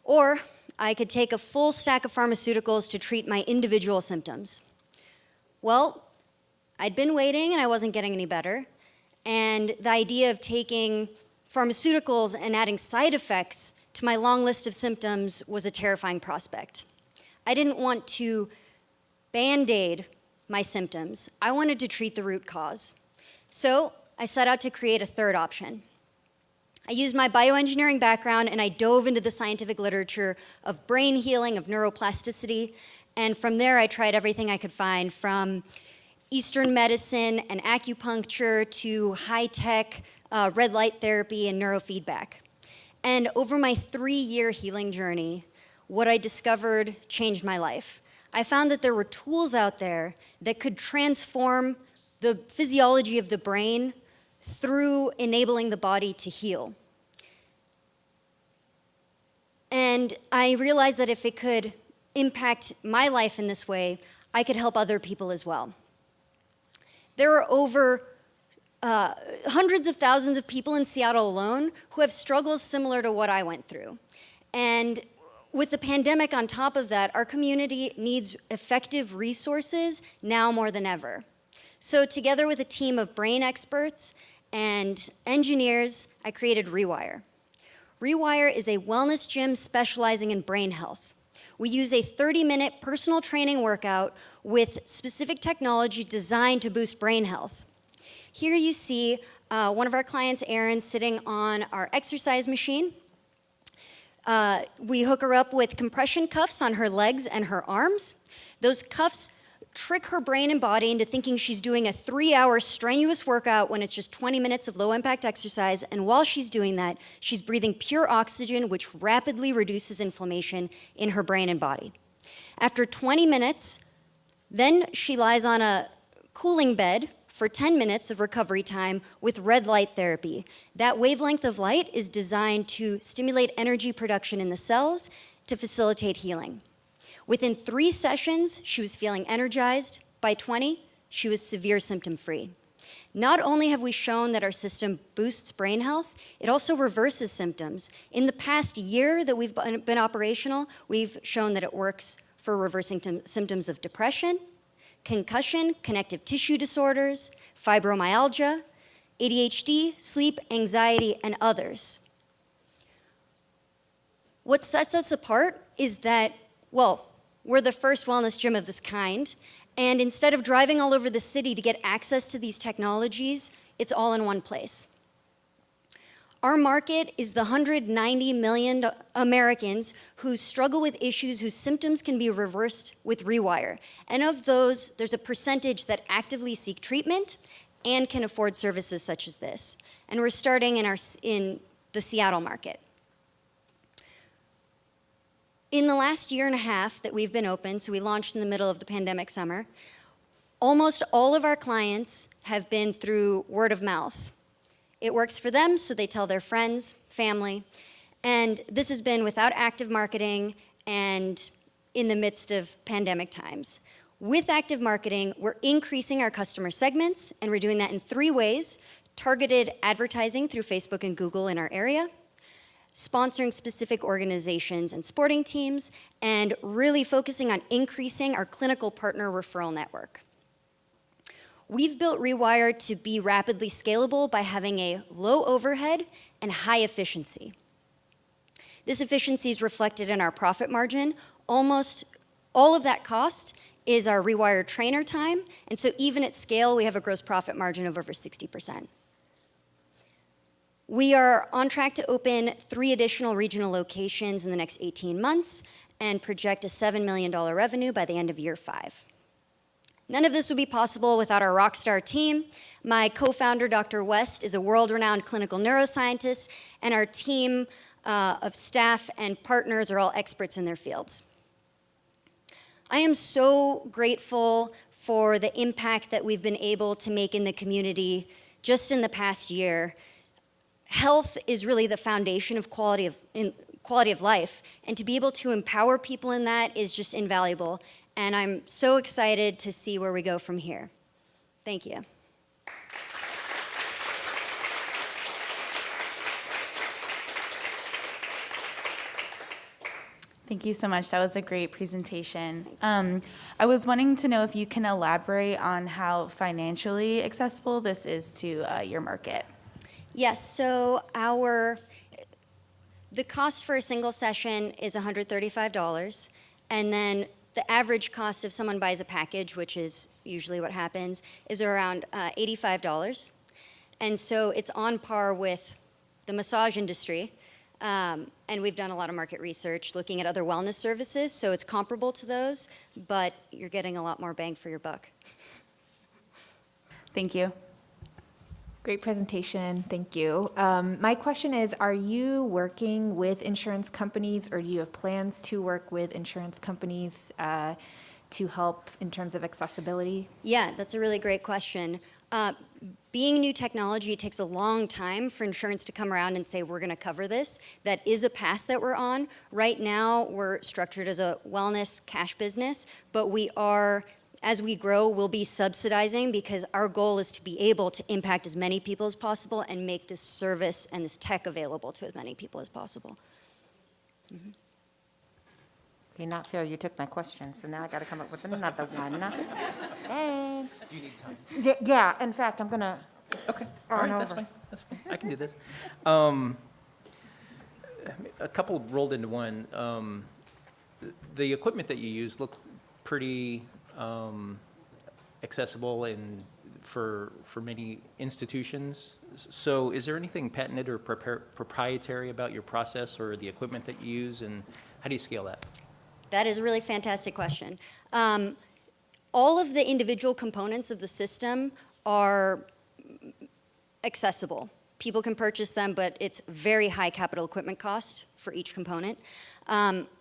or I could take a full stack of pharmaceuticals to treat my individual symptoms. Well, I'd been waiting and I wasn't getting any better. And the idea of taking pharmaceuticals and adding side effects to my long list of symptoms was a terrifying prospect. I didn't want to Band-Aid my symptoms. I wanted to treat the root cause. So I set out to create a third option. I used my bioengineering background and I dove into the scientific literature of brain healing, of neuroplasticity, and from there I tried everything I could find, from Eastern medicine and acupuncture to high-tech red light therapy and neurofeedback. And over my 3-year healing journey, what I discovered changed my life. I found that there were tools out there that could transform the physiology of the brain through enabling the body to heal. And I realized that if it could impact my life in this way, I could help other people as well. There are over hundreds of thousands of people in Seattle alone who have struggles similar to what I went through. And with the pandemic on top of that, our community needs effective resources now more than ever. So together with a team of brain experts and engineers, I created Rewire. Rewire is a wellness gym specializing in brain health. We use a 30-minute personal training workout with specific technology designed to boost brain health. Here you see one of our clients, Erin, sitting on our exercise machine. We hook her up with compression cuffs on her legs and her arms. Those cuffs trick her brain and body into thinking she's doing a 3-hour strenuous workout when it's just 20 minutes of low-impact exercise, and while she's doing that, she's breathing pure oxygen, which rapidly reduces inflammation in her brain and body. After 20 minutes, then she lies on a cooling bed for 10 minutes of recovery time with red light therapy. That wavelength of light is designed to stimulate energy production in the cells to facilitate healing. Within 3 sessions, she was feeling energized. By 20, she was severe symptom-free. Not only have we shown that our system boosts brain health, it also reverses symptoms. In the past year that we've been operational, we've shown that it works for reversing symptoms of depression, concussion, connective tissue disorders, fibromyalgia, ADHD, sleep, anxiety, and others. What sets us apart is that, well, we're the first wellness gym of this kind, and instead of driving all over the city to get access to these technologies, it's all in one place. Our market is the 190 million Americans who struggle with issues whose symptoms can be reversed with Rewire. And of those, there's a percentage that actively seek treatment and can afford services such as this. And we're starting in the Seattle market. In the last year and a half that we've been open, so we launched in the middle of the pandemic summer, almost all of our clients have been through word of mouth. It works for them, so they tell their friends, family, and this has been without active marketing and in the midst of pandemic times. With active marketing, we're increasing our customer segments, and we're doing that in 3 ways: targeted advertising through Facebook and Google in our area, sponsoring specific organizations and sporting teams, and really focusing on increasing our clinical partner referral network. We've built Rewire to be rapidly scalable by having a low overhead and high efficiency. This efficiency is reflected in our profit margin. Almost all of that cost is our Rewire trainer time, and so even at scale, we have a gross profit margin of over 60%. We are on track to open 3 additional regional locations in the next 18 months and project a $7 million revenue by the end of year 5. None of this would be possible without our rockstar team. My co-founder, Dr. West, is a world-renowned clinical neuroscientist, and our team of staff and partners are all experts in their fields. I am so grateful for the impact that we've been able to make in the community just in the past year. Health is really the foundation of quality of life, and to be able to empower people in that is just invaluable. And I'm so excited to see where we go from here. Thank you. Thank you so much. That was a great presentation. I was wanting to know if you can elaborate on how financially accessible this is to your market. Yes, so the cost for a single session is $135, and then the average cost if someone buys a package, which is usually what happens, is around $85. And so it's on par with the massage industry. And we've done a lot of market research looking at other wellness services, so it's comparable to those, but you're getting a lot more bang for your buck. Thank you. Great presentation, thank you. My question is, are you working with insurance companies, or do you have plans to work with insurance companies to help in terms of accessibility? Yeah, that's a really great question. Being new technology, it takes a long time for insurance to come around and say, we're gonna cover this. That is a path that we're on. Right now, we're structured as a wellness cash business, but we are, as we grow, we'll be subsidizing, because our goal is to be able to impact as many people as possible and make this service and this tech available to as many people as possible. Mm-hmm. Okay, not fair, you took my question, so now I gotta come up with another one. Thanks. Do you need time? Yeah, in fact, I'm gonna. Okay, all right, that's fine, I can do this. A couple rolled into one. The equipment that you use looked pretty accessible and for many institutions. So is there anything patented or proprietary about your process or the equipment that you use, and how do you scale that? That is a really fantastic question. all of the individual components of the system are accessible. People can purchase them, but it's very high capital equipment cost for each component.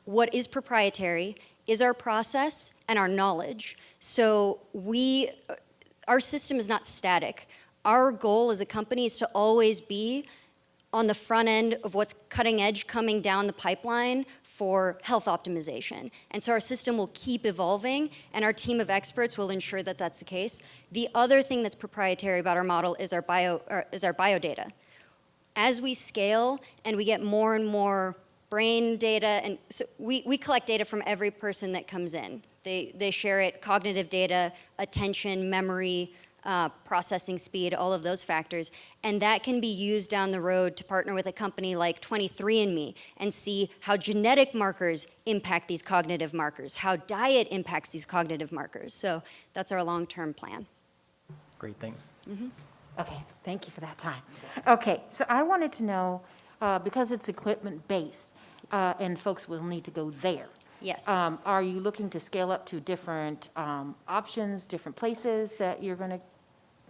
What is proprietary is our process and our knowledge. So our system is not static. Our goal as a company is to always be on the front end of what's cutting edge coming down the pipeline for health optimization. And so our system will keep evolving, and our team of experts will ensure that that's the case. The other thing that's proprietary about our model is our bio data. As we scale and we get more and more brain data, and so we collect data from every person that comes in. They share it, cognitive data, attention, memory, processing speed, all of those factors. And that can be used down the road to partner with a company like 23andMe and see how genetic markers impact these cognitive markers, how diet impacts these cognitive markers. So that's our long-term plan. Great, thanks. Okay, thank you for that time. Okay, so I wanted to know, because it's equipment-based, and folks will need to go there. Yes. Are you looking to scale up to different options, different places that you're going to,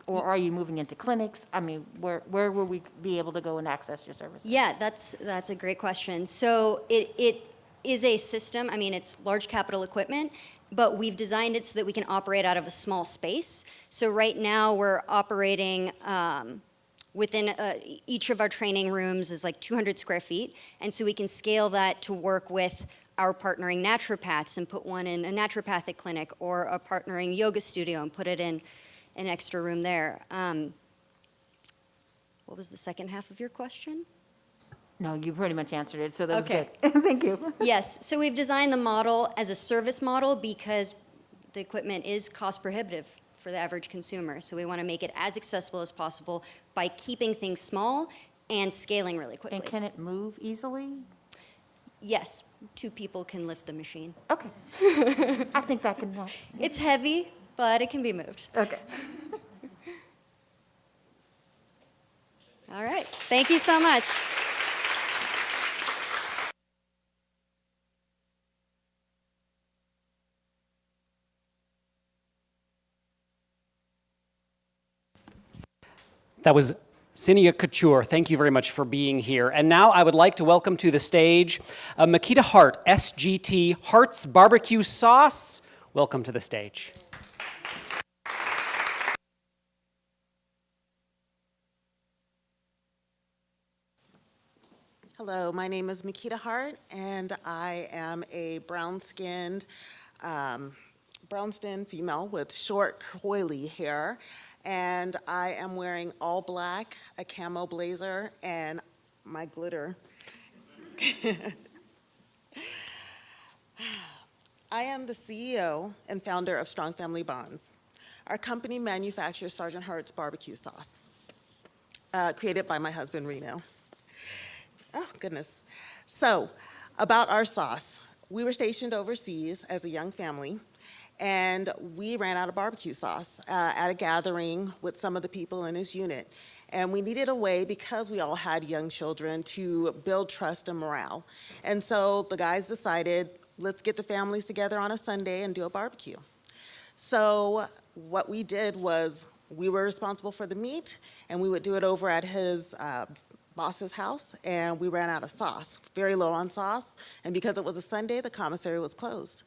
or are you moving into clinics? I mean, where will we be able to go and access your services? Yeah, that's a great question. So it is a system. I mean, it's large capital equipment, but we've designed it so that we can operate out of a small space. So right now we're operating within each of our training rooms is like 200 square feet, and so we can scale that to work with our partnering naturopaths and put one in a naturopathic clinic, or a partnering yoga studio and put it in an extra room there. What was the second half of your question? No, you pretty much answered it, so that was Okay. good. Thank you. Yes, so we've designed the model as a service model because the equipment is cost prohibitive for the average consumer. So we want to make it as accessible as possible by keeping things small and scaling really quickly. And can it move easily? Yes, 2 people can lift the machine. Okay. I think that can help. It's heavy, but it can be moved. Okay. All right, thank you so much. That was Cinia Couture. Thank you very much for being here. And now I would like to welcome to the stage Makita Hart, SGT Hart's Barbecue Sauce. Welcome to the stage. Hello, my name is Makita Hart, and I am a brown-skinned female with short, coily hair. And I am wearing all black, a camo blazer, and my glitter. I am the CEO and founder of Strong Family Bonds. Our company manufactures Sergeant Hart's barbecue sauce, created by my husband, Reno. Oh, goodness. So, about our sauce. We were stationed overseas as a young family, and we ran out of barbecue sauce at a gathering with some of the people in his unit. And we needed a way, because we all had young children, to build trust and morale. And so the guys decided, let's get the families together on a Sunday and do a barbecue. So what we did was, we were responsible for the meat, and we would do it over at his boss's house, and we ran out of sauce, very low on sauce. And because it was a Sunday, the commissary was closed.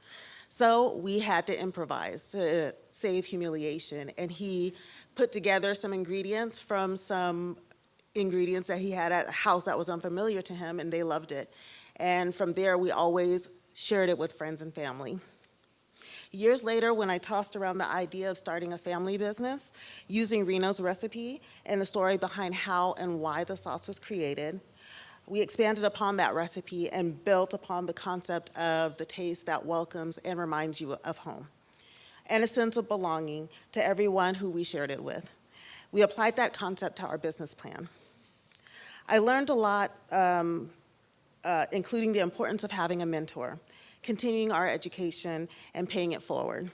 So we had to improvise to save humiliation, and he put together some ingredients from some ingredients that he had at a house that was unfamiliar to him, and they loved it. And from there, we always shared it with friends and family. Years later, when I tossed around the idea of starting a family business, using Reno's recipe and the story behind how and why the sauce was created, we expanded upon that recipe and built upon the concept of the taste that welcomes and reminds you of home, and a sense of belonging to everyone who we shared it with. We applied that concept to our business plan. I learned a lot, including the importance of having a mentor, continuing our education, and paying it forward.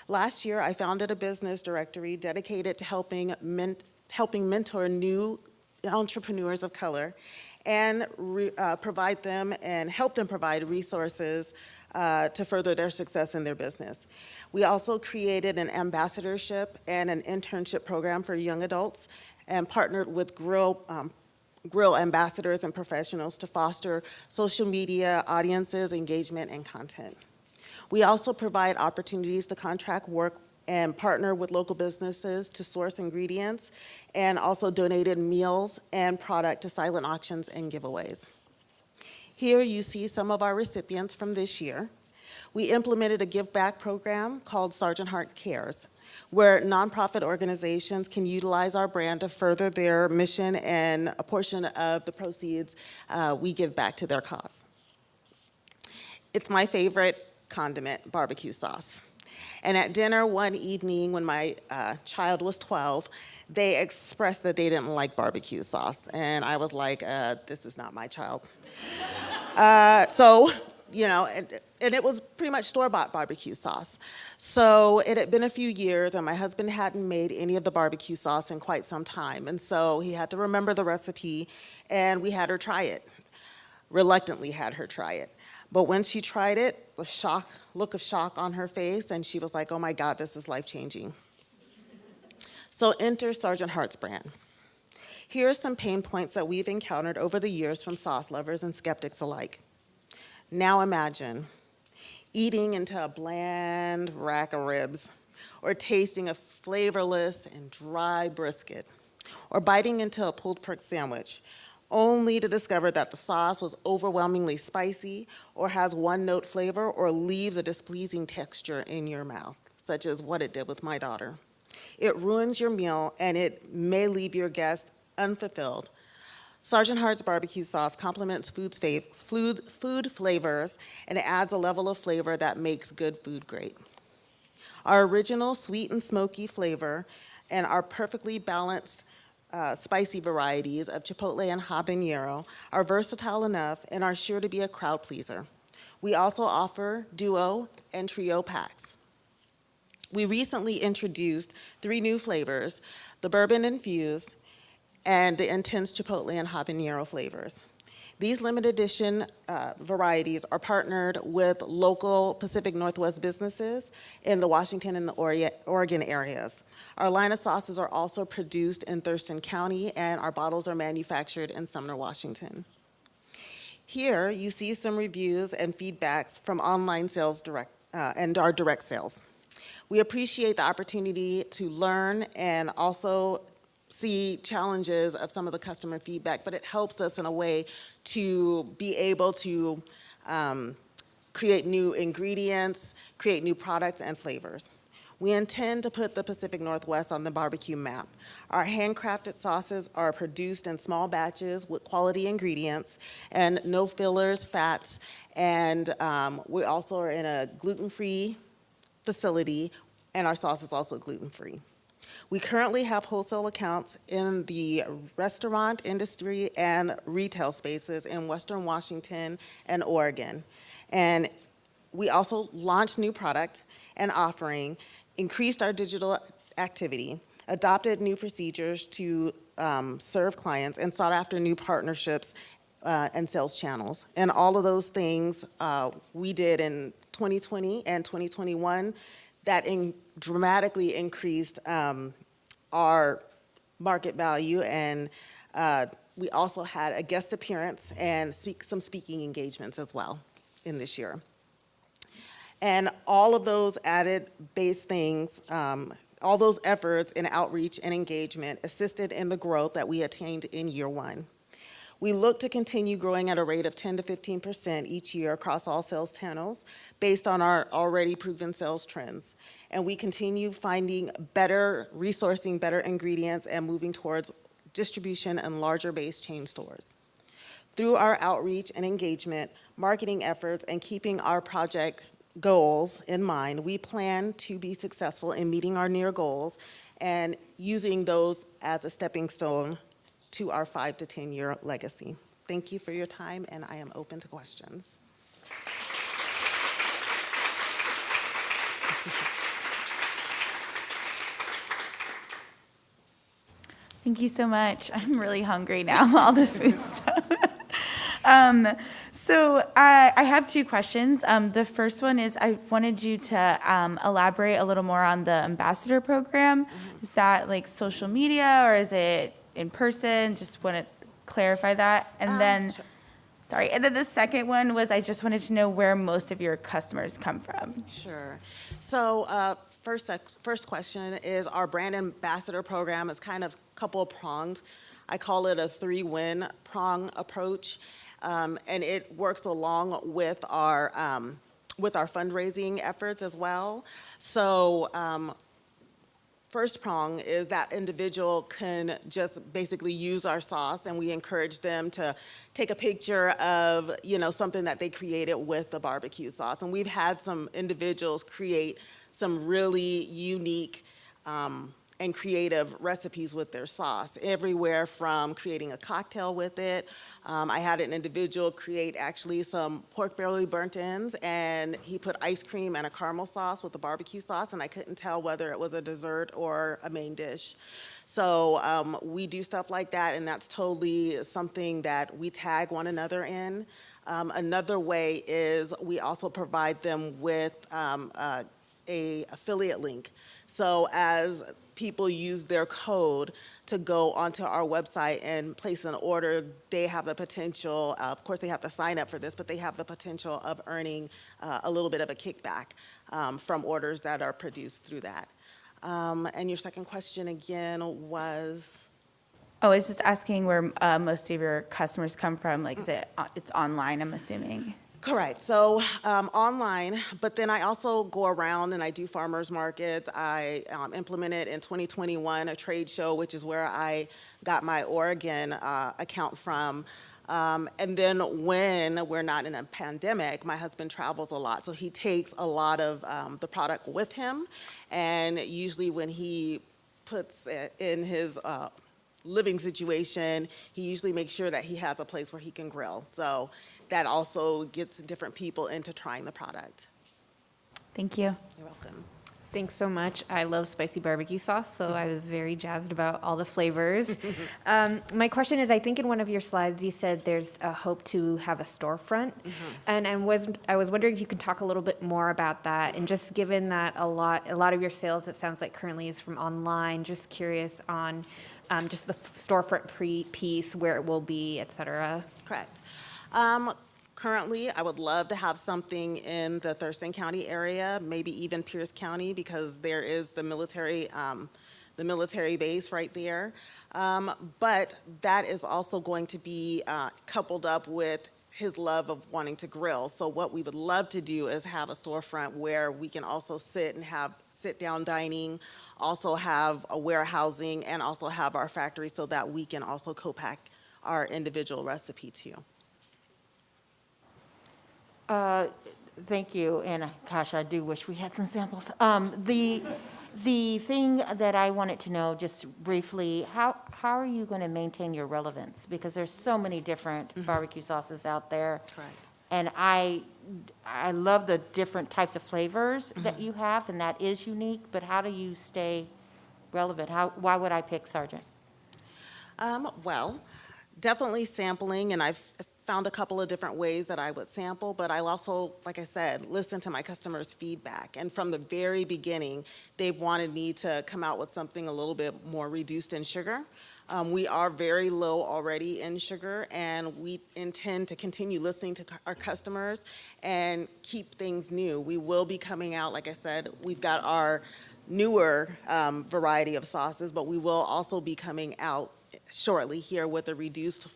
Last year, I founded a business directory dedicated to helping mentor new entrepreneurs of color and provide them and help them provide resources to further their success in their business. We also created an ambassadorship and an internship program for young adults and partnered with grill ambassadors and professionals to foster social media audiences, engagement, and content. We also provide opportunities to contract work and partner with local businesses to source ingredients, and also donated meals and product to silent auctions and giveaways. Here you see some of our recipients from this year. We implemented a give back program called Sergeant Hart Cares, where nonprofit organizations can utilize our brand to further their mission, and a portion of the proceeds we give back to their cause. It's my favorite condiment, barbecue sauce. And at dinner one evening when my child was 12, they expressed that they didn't like barbecue sauce. And I was like, this is not my child. So, you know, and it was pretty much store-bought barbecue sauce. So it had been a few years, and my husband hadn't made any of the barbecue sauce in quite some time. And so he had to remember the recipe, and we had her try it. Reluctantly had her try it. But when she tried it, the look of shock on her face, and she was like, oh my God, this is life-changing. So enter Sergeant Hart's brand. Here are some pain points that we've encountered over the years from sauce lovers and skeptics alike. Now imagine eating into a bland rack of ribs, or tasting a flavorless and dry brisket, or biting into a pulled pork sandwich, only to discover that the sauce was overwhelmingly spicy, or has one-note flavor, or leaves a displeasing texture in your mouth, such as what it did with my daughter. It ruins your meal, and it may leave your guest unfulfilled. Sergeant Hart's barbecue sauce complements food flavors, and it adds a level of flavor that makes good food great. Our original sweet and smoky flavor and our perfectly balanced spicy varieties of chipotle and habanero are versatile enough and are sure to be a crowd pleaser. We also offer duo and trio packs. We recently introduced 3 new flavors, the bourbon infused and the intense chipotle and habanero flavors. These limited edition varieties are partnered with local Pacific Northwest businesses in the Washington and the Oregon areas. Our line of sauces are also produced in Thurston County, and our bottles are manufactured in Sumner, Washington. Here you see some reviews and feedbacks from online sales and our direct sales. We appreciate the opportunity to learn and also see challenges of some of the customer feedback, but it helps us in a way to be able to create new ingredients, create new products and flavors. We intend to put the Pacific Northwest on the barbecue map. Our handcrafted sauces are produced in small batches with quality ingredients and no fillers, fats, and we also are in a gluten-free facility, and our sauce is also gluten-free. We currently have wholesale accounts in the restaurant industry and retail spaces in Western Washington and Oregon. And we also launched new product and offering, increased our digital activity, adopted new procedures to serve clients, and sought after new partnerships and sales channels. And all of those things we did in 2020 and 2021 that dramatically increased our market value, and we also had a guest appearance and some speaking engagements as well in this year. And all of those added base things, all those efforts in outreach and engagement assisted in the growth that we attained in year 1. We look to continue growing at a rate of 10 to 15% each year across all sales channels based on our already proven sales trends. And we continue finding resourcing better ingredients and moving towards distribution and larger base chain stores. Through our outreach and engagement, marketing efforts, and keeping our project goals in mind, we plan to be successful in meeting our near goals and using those as a stepping stone to our 5 to 10 year legacy. Thank you for your time, and I am open to questions. Thank you so much. I'm really hungry now, all this food stuff. So I have two questions. The first one is I wanted you to elaborate a little more on the ambassador program. Is that like social media or is it in person? Just want to clarify that. And then, sorry. And then the second one was I just wanted to know where most of your customers come from. Sure. So first question is our brand ambassador program is kind of couple pronged. I call it a 3-win prong approach. And it works along with our fundraising efforts as well. So first prong is that individual can just basically use our sauce, and we encourage them to take a picture of, something that they created with the barbecue sauce. And we've had some individuals create some really unique and creative recipes with their sauce, everywhere from creating a cocktail with it. I had an individual create actually some pork belly burnt ends, and he put ice cream and a caramel sauce with the barbecue sauce, and I couldn't tell whether it was a dessert or a main dish. So we do stuff like that, and that's totally something that we tag one another in. Another way is we also provide them with a affiliate link. So as people use their code to go onto our website and place an order, they have the potential, of course they have to sign up for this, but they have the potential of earning a little bit of a kickback from orders that are produced through that. And your second question again was? Oh, I was just asking where most of your customers come from. Like, it's online, I'm assuming. Correct. So online, but then I also go around and I do farmers markets. I implemented in 2021 a trade show, which is where I got my Oregon account from. And then when we're not in a pandemic, my husband travels a lot. So he takes a lot of the product with him. And usually when he puts it in his living situation, he usually makes sure that he has a place where he can grill. So that also gets different people into trying the product. Thank you. You're welcome. Thanks so much. I love spicy barbecue sauce, so I was very jazzed about all the flavors. My question is, I think in one of your slides you said there's a hope to have a storefront, and I was wondering if you could talk a little bit more about that. And just given that a lot of your sales, it sounds like currently is from online, just curious on just the storefront piece, where it will be, et cetera. Correct. Currently, I would love to have something in the Thurston County area, maybe even Pierce County, because there is the military base right there. But that is also going to be coupled up with his love of wanting to grill. So what we would love to do is have a storefront where we can also sit and have sit-down dining, also have a warehousing, and also have our factory so that we can also co-pack our individual recipe too. Thank you, and gosh, I do wish we had some samples. The thing that I wanted to know, just briefly, how are you going to maintain your relevance? Because there's so many different barbecue sauces out there. Correct. And I love the different types of flavors that you have, and that is unique, but how do you stay relevant? Why would I pick Sargent? Well, definitely sampling, and I've found a couple of different ways that I would sample, but I'll also, like I said, listen to my customers' feedback. And from the very beginning, they've wanted me to come out with something a little bit more reduced in sugar. We are very low already in sugar, and we intend to continue listening to our customers and keep things new. We will be coming out, like I said, we've got our newer variety of sauces, but we will also be coming out shortly here with a reduced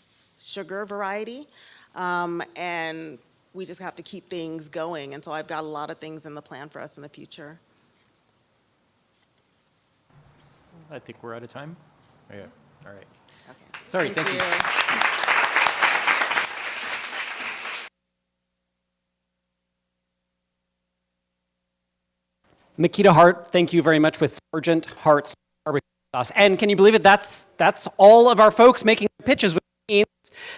sugar variety, and we just have to keep things going. And so I've got a lot of things in the plan for us in the future. I think we're out of time. Yeah, all right. Okay. Sorry, thank you. Makita Hart, thank you very much with Sergeant Hart's barbecue sauce. And can you believe it? That's all of our folks making pitches, which means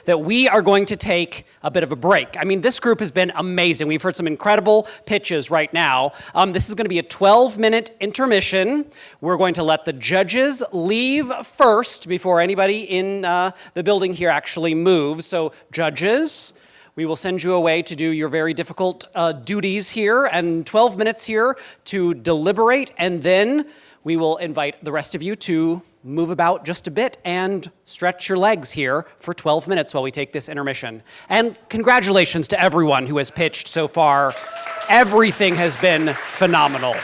that we are going to take a bit of a break. I mean, this group has been amazing. We've heard some incredible pitches right now. This is going to be a 12-minute intermission. We're going to let the judges leave first before anybody in the building here actually moves. So judges, We will send you away to do your very difficult duties here and 12 minutes here to deliberate, and then we will invite the rest of you to move about just a bit and stretch your legs here for 12 minutes while we take this intermission. And congratulations to everyone who has pitched so far. Everything has been phenomenal.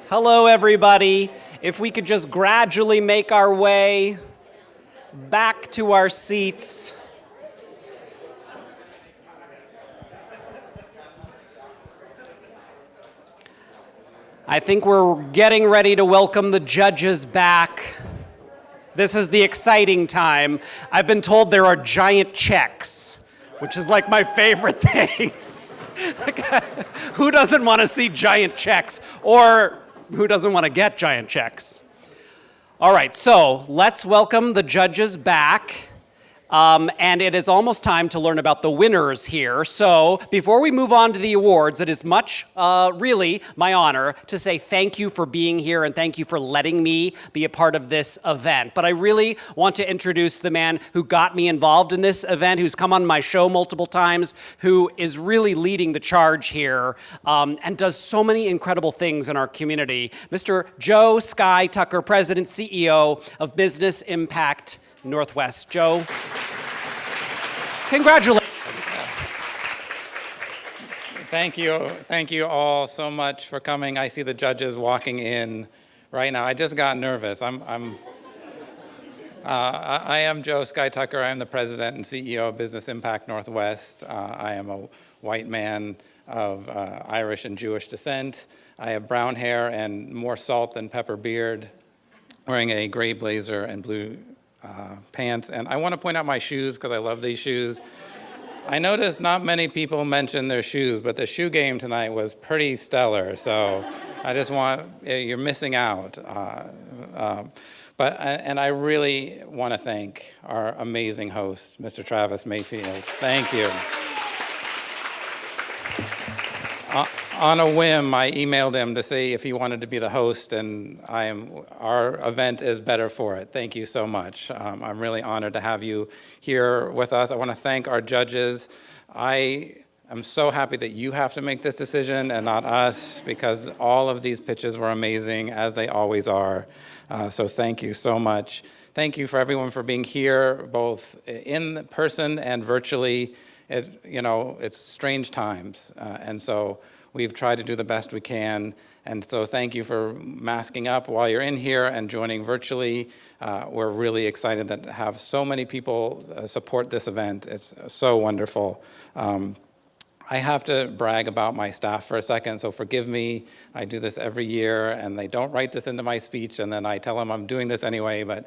Hello, everybody. If we could just gradually make our way back to our seats. I think we're getting ready to welcome the judges back. This is the exciting time. I've been told there are giant checks, which is like my favorite thing. Who doesn't want to see giant checks? Or who doesn't want to get giant checks? All right, so let's welcome the judges back. And it is almost time to learn about the winners here. So before we move on to the awards, it is really my honor to say thank you for being here and thank you for letting me be a part of this event. But I really want to introduce the man who got me involved in this event, who's come on my show multiple times, who is really leading the charge here and does so many incredible things in our community. Mr. Joe Sky Tucker, President, CEO of Business Impact Northwest. Joe, congratulations. Thank you all so much for coming. I see the judges walking in right now. I just got nervous. I am Joe Sky Tucker. I am the President and CEO of Business Impact Northwest. I am a white man of Irish and Jewish descent. I have brown hair and more salt than pepper beard, wearing a gray blazer and blue pants. And I want to point out my shoes because I love these shoes. I noticed not many people mention their shoes, but the shoe game tonight was pretty stellar. So I just you're missing out. And I really want to thank our amazing host, Mr. Travis Mayfield. Thank you. On a whim, I emailed him to see if he wanted to be the host, and our event is better for it. Thank you so much. I'm really honored to have you here with us. I want to thank our judges. I am so happy that you have to make this decision and not us, because all of these pitches were amazing, as they always are. So thank you so much. Thank you for everyone for being here, both in person and virtually. It's strange times, and so we've tried to do the best we can. And so thank you for masking up while you're in here and joining virtually. We're really excited to have so many people support this event. It's so wonderful. I have to brag about my staff for a second, so forgive me. I do this every year, and they don't write this into my speech, and then I tell them I'm doing this anyway, but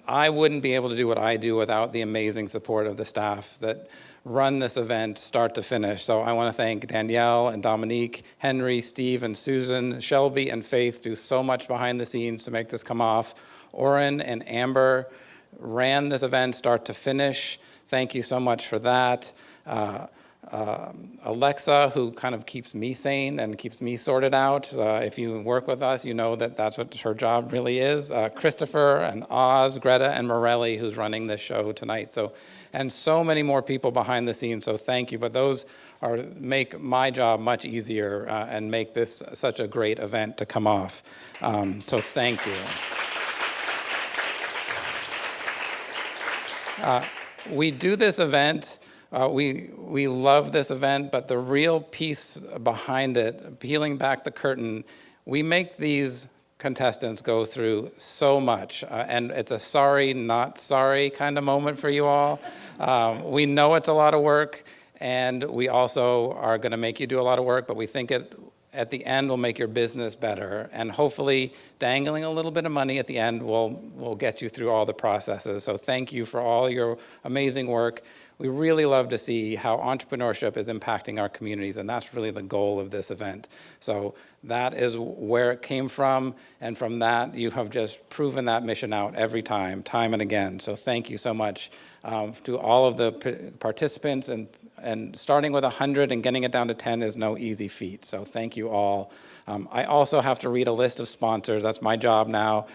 I wouldn't be able to do what I do without the amazing support of the staff that run this event start to finish. So I want to thank Danielle and Dominique, Henry, Steve, and Susan. Shelby and Faith do so much behind the scenes to make this come off. Oren and Amber ran this event start to finish. Thank you so much for that. Alexa, who kind of keeps me sane and keeps me sorted out. If you work with us, you know that that's what her job really is. Christopher and Oz, Greta and Morelli, who's running this show tonight. And so many more people behind the scenes, so thank you. But those make my job much easier and make this such a great event to come off. So thank you. We do this event. We love this event, but the real piece behind it, peeling back the curtain, we make these contestants go through so much, and it's a sorry, not sorry kind of moment for you all. We know it's a lot of work, and we also are going to make you do a lot of work, but we think it at the end will make your business better, and hopefully dangling a little bit of money at the end will get you through all the processes. So thank you for all your amazing work. We really love to see how entrepreneurship is impacting our communities, and that's really the goal of this event. So that is where it came from, and from that, you have just proven that mission out every time and again. So thank you so much to all of the participants, and starting with 100 and getting it down to 10 is no easy feat. So thank you all. I also have to read a list of sponsors. That's my job now.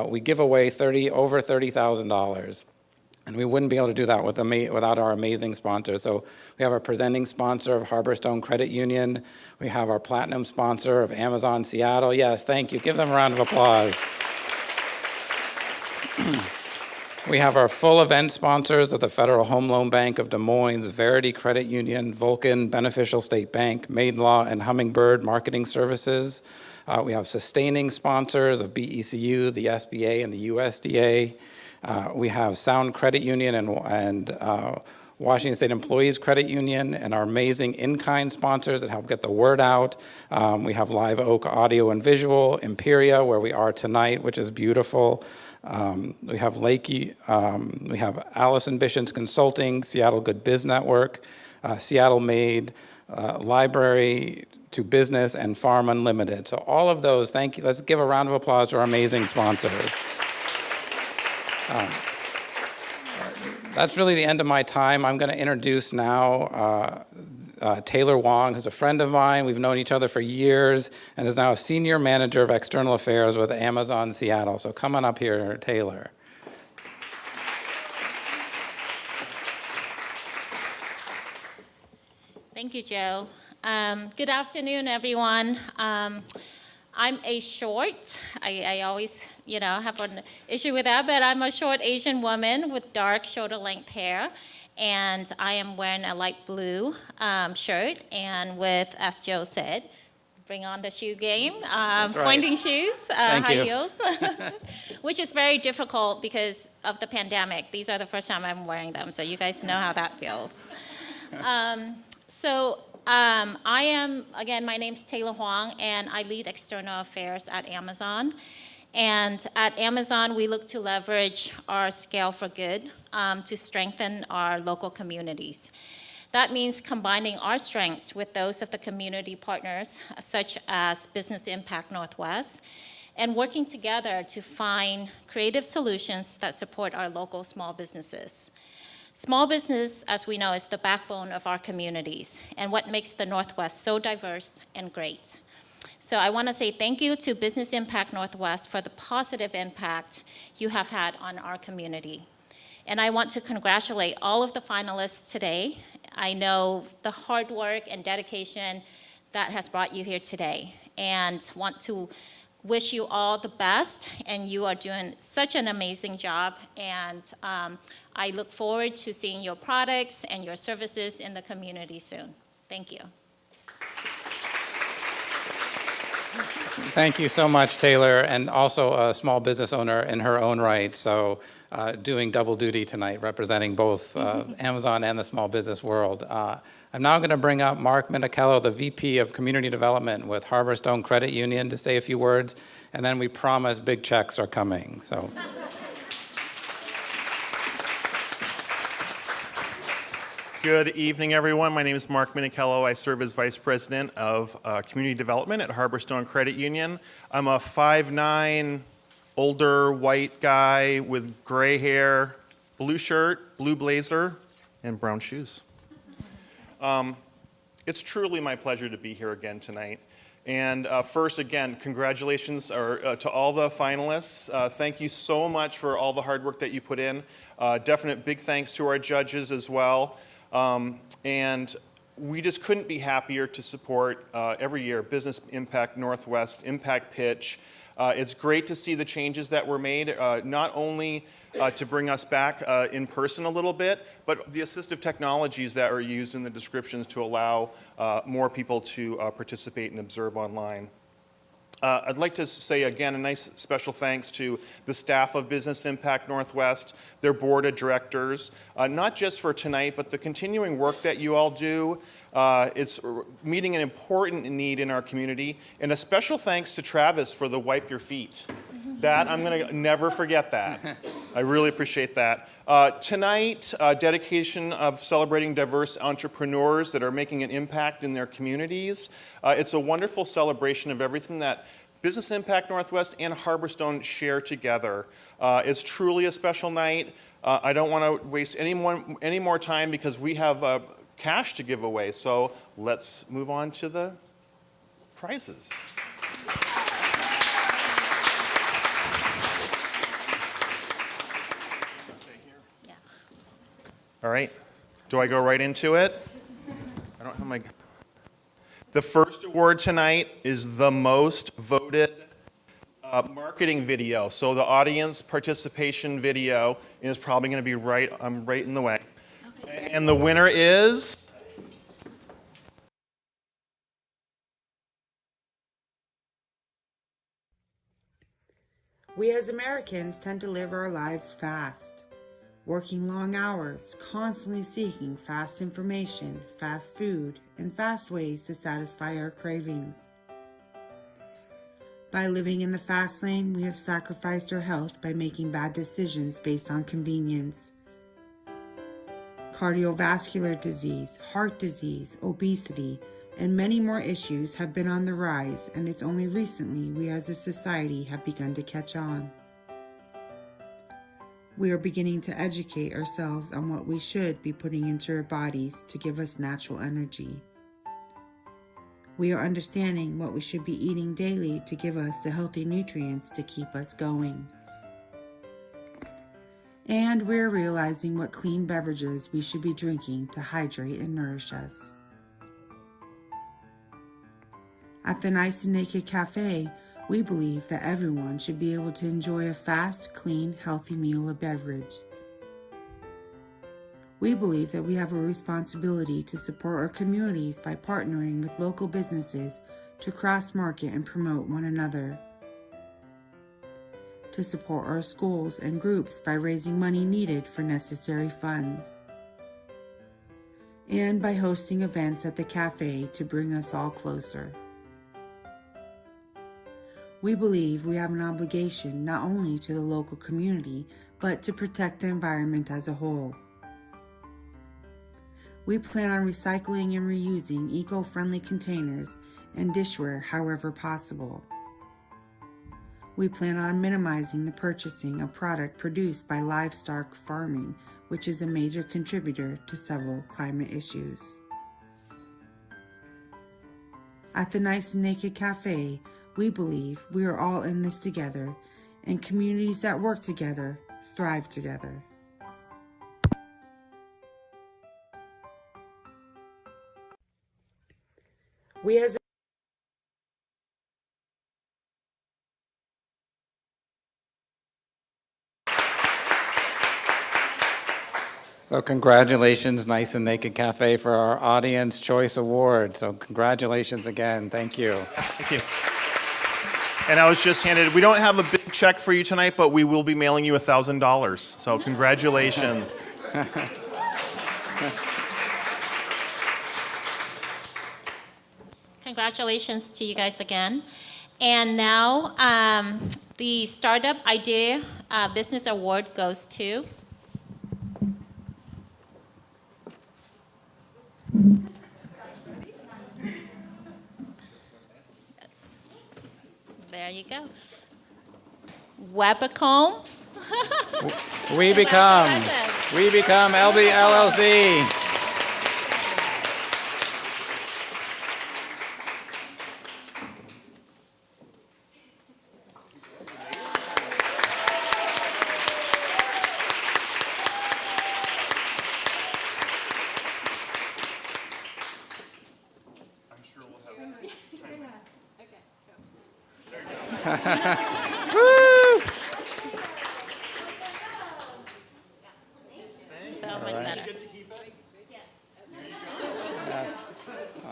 We give away over $30,000. And we wouldn't be able to do that without our amazing sponsors. So we have our presenting sponsor of Harborstone Credit Union. We have our platinum sponsor of Amazon Seattle. Yes, thank you. Give them a round of applause. We have our full event sponsors of the Federal Home Loan Bank of Des Moines, Verity Credit Union, Vulcan, Beneficial State Bank, Maidlaw, and Hummingbird Marketing Services. We have sustaining sponsors of BECU, the SBA, and the USDA. We have Sound Credit Union and Washington State Employees Credit Union, and our amazing in-kind sponsors that help get the word out. We have Live Oak Audio and Visual, Imperia, where we are tonight, which is beautiful. We have Lakey, we have Allison Bishop's Consulting, Seattle Good Biz Network, Seattle Made, Library to Business, and Farm Unlimited. So all of those, thank you. Let's give a round of applause to our amazing sponsors. That's really the end of my time. I'm going to introduce now Taylor Wong, who's a friend of mine. We've known each other for years and is now a senior manager of external affairs with Amazon Seattle. So come on up here, Taylor. Thank you, Joe. Good afternoon, everyone. I'm a short, I always, have an issue with that, but I'm a short Asian woman with dark shoulder-length hair, and I am wearing a light blue shirt, and with, as Joe said, bring on the shoe game, right. pointing shoes, high you. heels, which is very difficult because of the pandemic. These are the first time I'm wearing them, so you guys know how that feels. I am, again, my name's Taylor Huang, and I lead external affairs at Amazon. And at Amazon, we look to leverage our scale for good to strengthen our local communities. That means combining our strengths with those of the community partners, such as Business Impact Northwest, and working together to find creative solutions that support our local small businesses. Small business, as we know, is the backbone of our communities and what makes the Northwest so diverse and great. So I want to say thank you to Business Impact Northwest for the positive impact you have had on our community. And I want to congratulate all of the finalists today. I know the hard work and dedication that has brought you here today, and want to wish you all the best, and you are doing such an amazing job, and I look forward to seeing your products and your services in the community soon. Thank you. Thank you so much, Taylor, and also a small business owner in her own right, so doing double duty tonight, representing both Amazon and the small business world. I'm now going to bring up Mark Minichello, the VP of Community Development with Harborstone Credit Union, to say a few words, and then we promise big checks are coming. So. Good evening, everyone. My name is Mark Minichello. I serve as Vice President of Community Development at Harborstone Credit Union. I'm a 5'9", older white guy with gray hair, blue shirt, blue blazer, and brown shoes. It's truly my pleasure to be here again tonight. And first, again, congratulations to all the finalists. Thank you so much for all the hard work that you put in. Definite big thanks to our judges as well. And we just couldn't be happier to support every year Business Impact Northwest Impact Pitch. It's great to see the changes that were made, not only to bring us back in person a little bit, but the assistive technologies that are used in the descriptions to allow more people to participate and observe online. I'd like to say again a nice special thanks to the staff of Business Impact Northwest, their board of directors, not just for tonight, but the continuing work that you all do. It's meeting an important need in our community, and a special thanks to Travis for the wipe your feet. That, I'm going to never forget that. I really appreciate that. Tonight, dedication of celebrating diverse entrepreneurs that are making an impact in their communities. It's a wonderful celebration of everything that Business Impact Northwest and Harborstone share together. It's truly a special night. I don't want to waste any more time because we have cash to give away. So let's move on to the prizes. All right, do I go right into it? I don't have my... The first award tonight is the most voted marketing video. So the audience participation video is probably going to be right in the way. Okay. And the winner is... We as Americans tend to live our lives fast, working long hours, constantly seeking fast information, fast food, and fast ways to satisfy our cravings. By living in the fast lane, we have sacrificed our health by making bad decisions based on convenience. Cardiovascular disease, heart disease, obesity, and many more issues have been on the rise, and it's only recently we as a society have begun to catch on. We are beginning to educate ourselves on what we should be putting into our bodies to give us natural energy. We are understanding what we should be eating daily to give us the healthy nutrients to keep us going. And we're realizing what clean beverages we should be drinking to hydrate and nourish us. At the Nice and Naked Cafe, we believe that everyone should be able to enjoy a fast, clean, healthy meal or beverage. We believe that we have a responsibility to support our communities by partnering with local businesses to cross-market and promote one another. To support our schools and groups by raising money needed for necessary funds. And by hosting events at the cafe to bring us all closer. We believe we have an obligation not only to the local community, but to protect the environment as a whole. We plan on recycling and reusing eco-friendly containers and dishware however possible. We plan on minimizing the purchasing of product produced by livestock farming, which is a major contributor to several climate issues. At the Nice and Naked Cafe, we believe we are all in this together, and communities that work together thrive together. We as So congratulations, Nice and Naked Cafe, for our Audience Choice Award. So congratulations again. Thank you. Thank you. And I was just handed, we don't have a big check for you tonight, but we will be mailing you $1,000. So congratulations. Congratulations to you guys again. And now the Startup Idea Business Award goes to there you go. Webacom. We become LB LLC. Woo! So much better. Yes.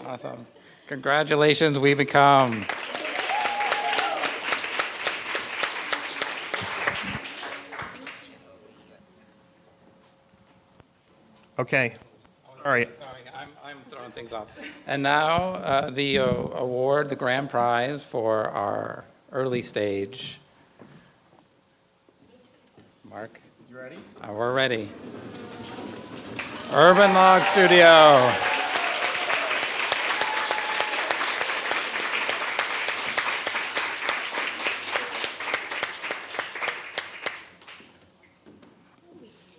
Awesome. Congratulations, We Become. Okay. Sorry. I'm throwing things off. And now the award, the grand prize for our early stage. Mark? You ready? We're ready. Urban Log Studio.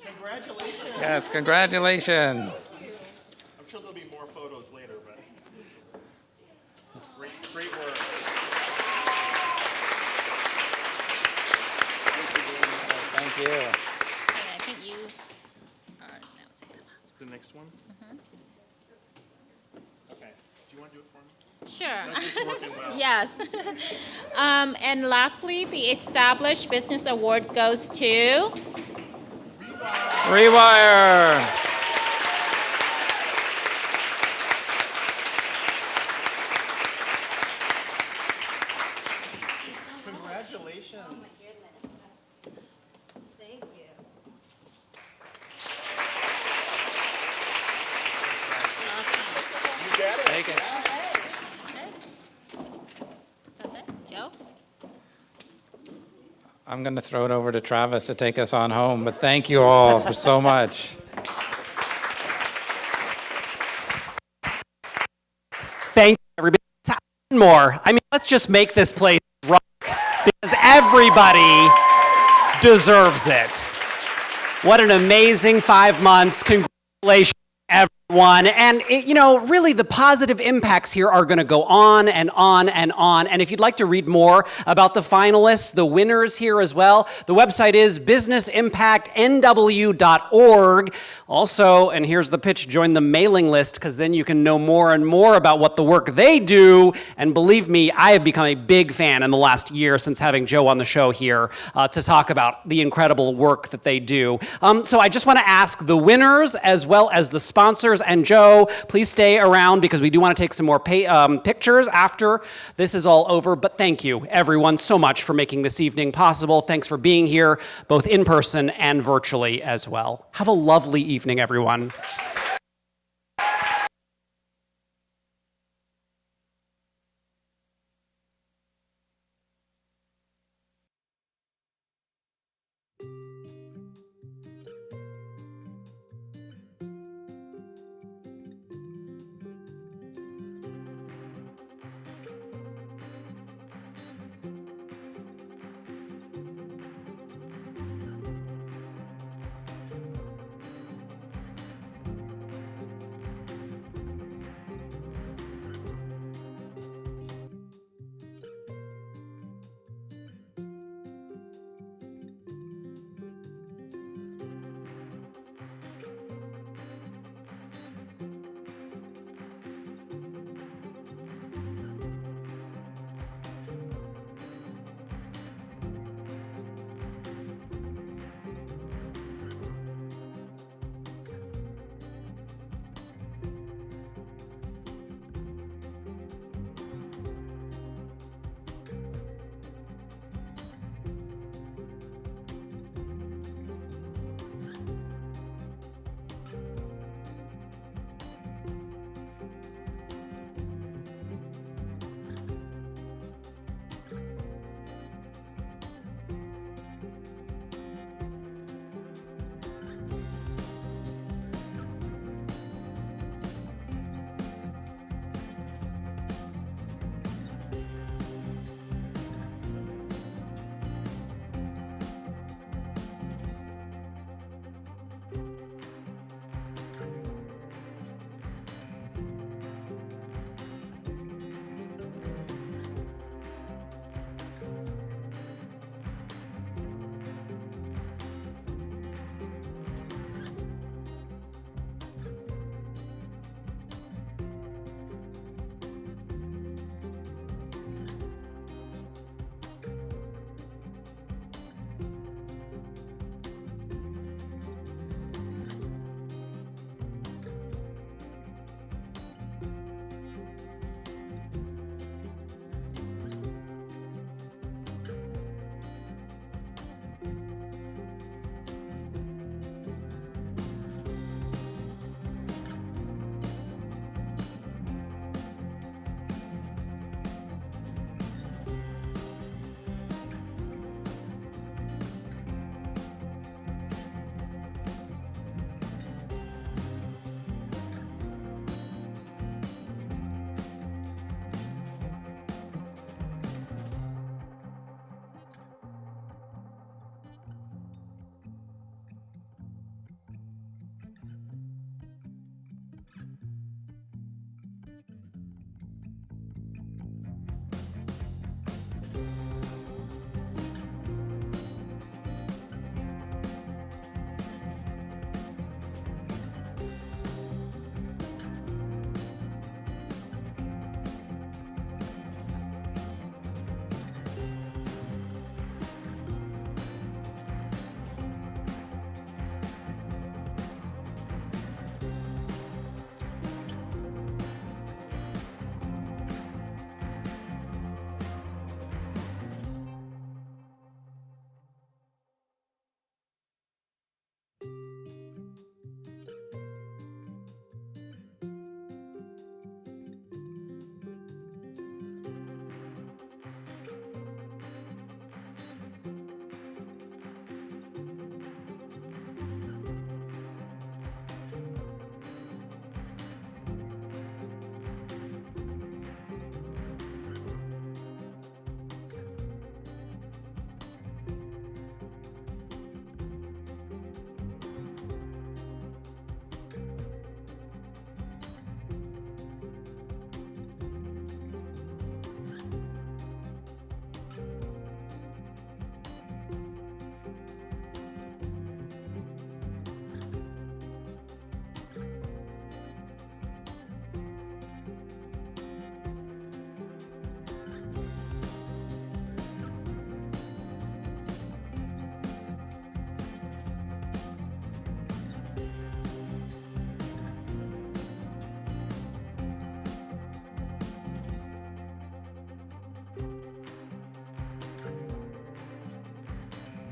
Congratulations. Yes, congratulations. I'm sure there'll be more photos later, but great work. Thank you. I think you are now say the last The next one? one. Okay. Do you want Sure. That's just working well. Yes. And lastly, the Established Business Award goes to Rewire. Congratulations. Oh my goodness. Thank you. You get it. Take it. That's it. Joe? I'm going to throw it over to Travis to take us on home, but thank you all for so much. Thank you, everybody. More. I mean, let's just make this place rock because everybody deserves it. What an amazing 5 months. Congratulations, everyone. And, really the positive impacts here are going to go on and on and on. And if you'd like to read more about the finalists, the winners here as well, the website is businessimpactnw.org. Also, and here's the pitch, join the mailing list because then you can know more and more about what the work they do. And believe me, I have become a big fan in the last year since having Joe on the show here to talk about the incredible work that they do. So I just want to ask the winners as well as the sponsors, and Joe, please stay around because we do want to take some more pictures after this is all over. But thank you, everyone, so much for making this evening possible. Thanks for being here, both in person and virtually as well. Have a lovely evening, everyone.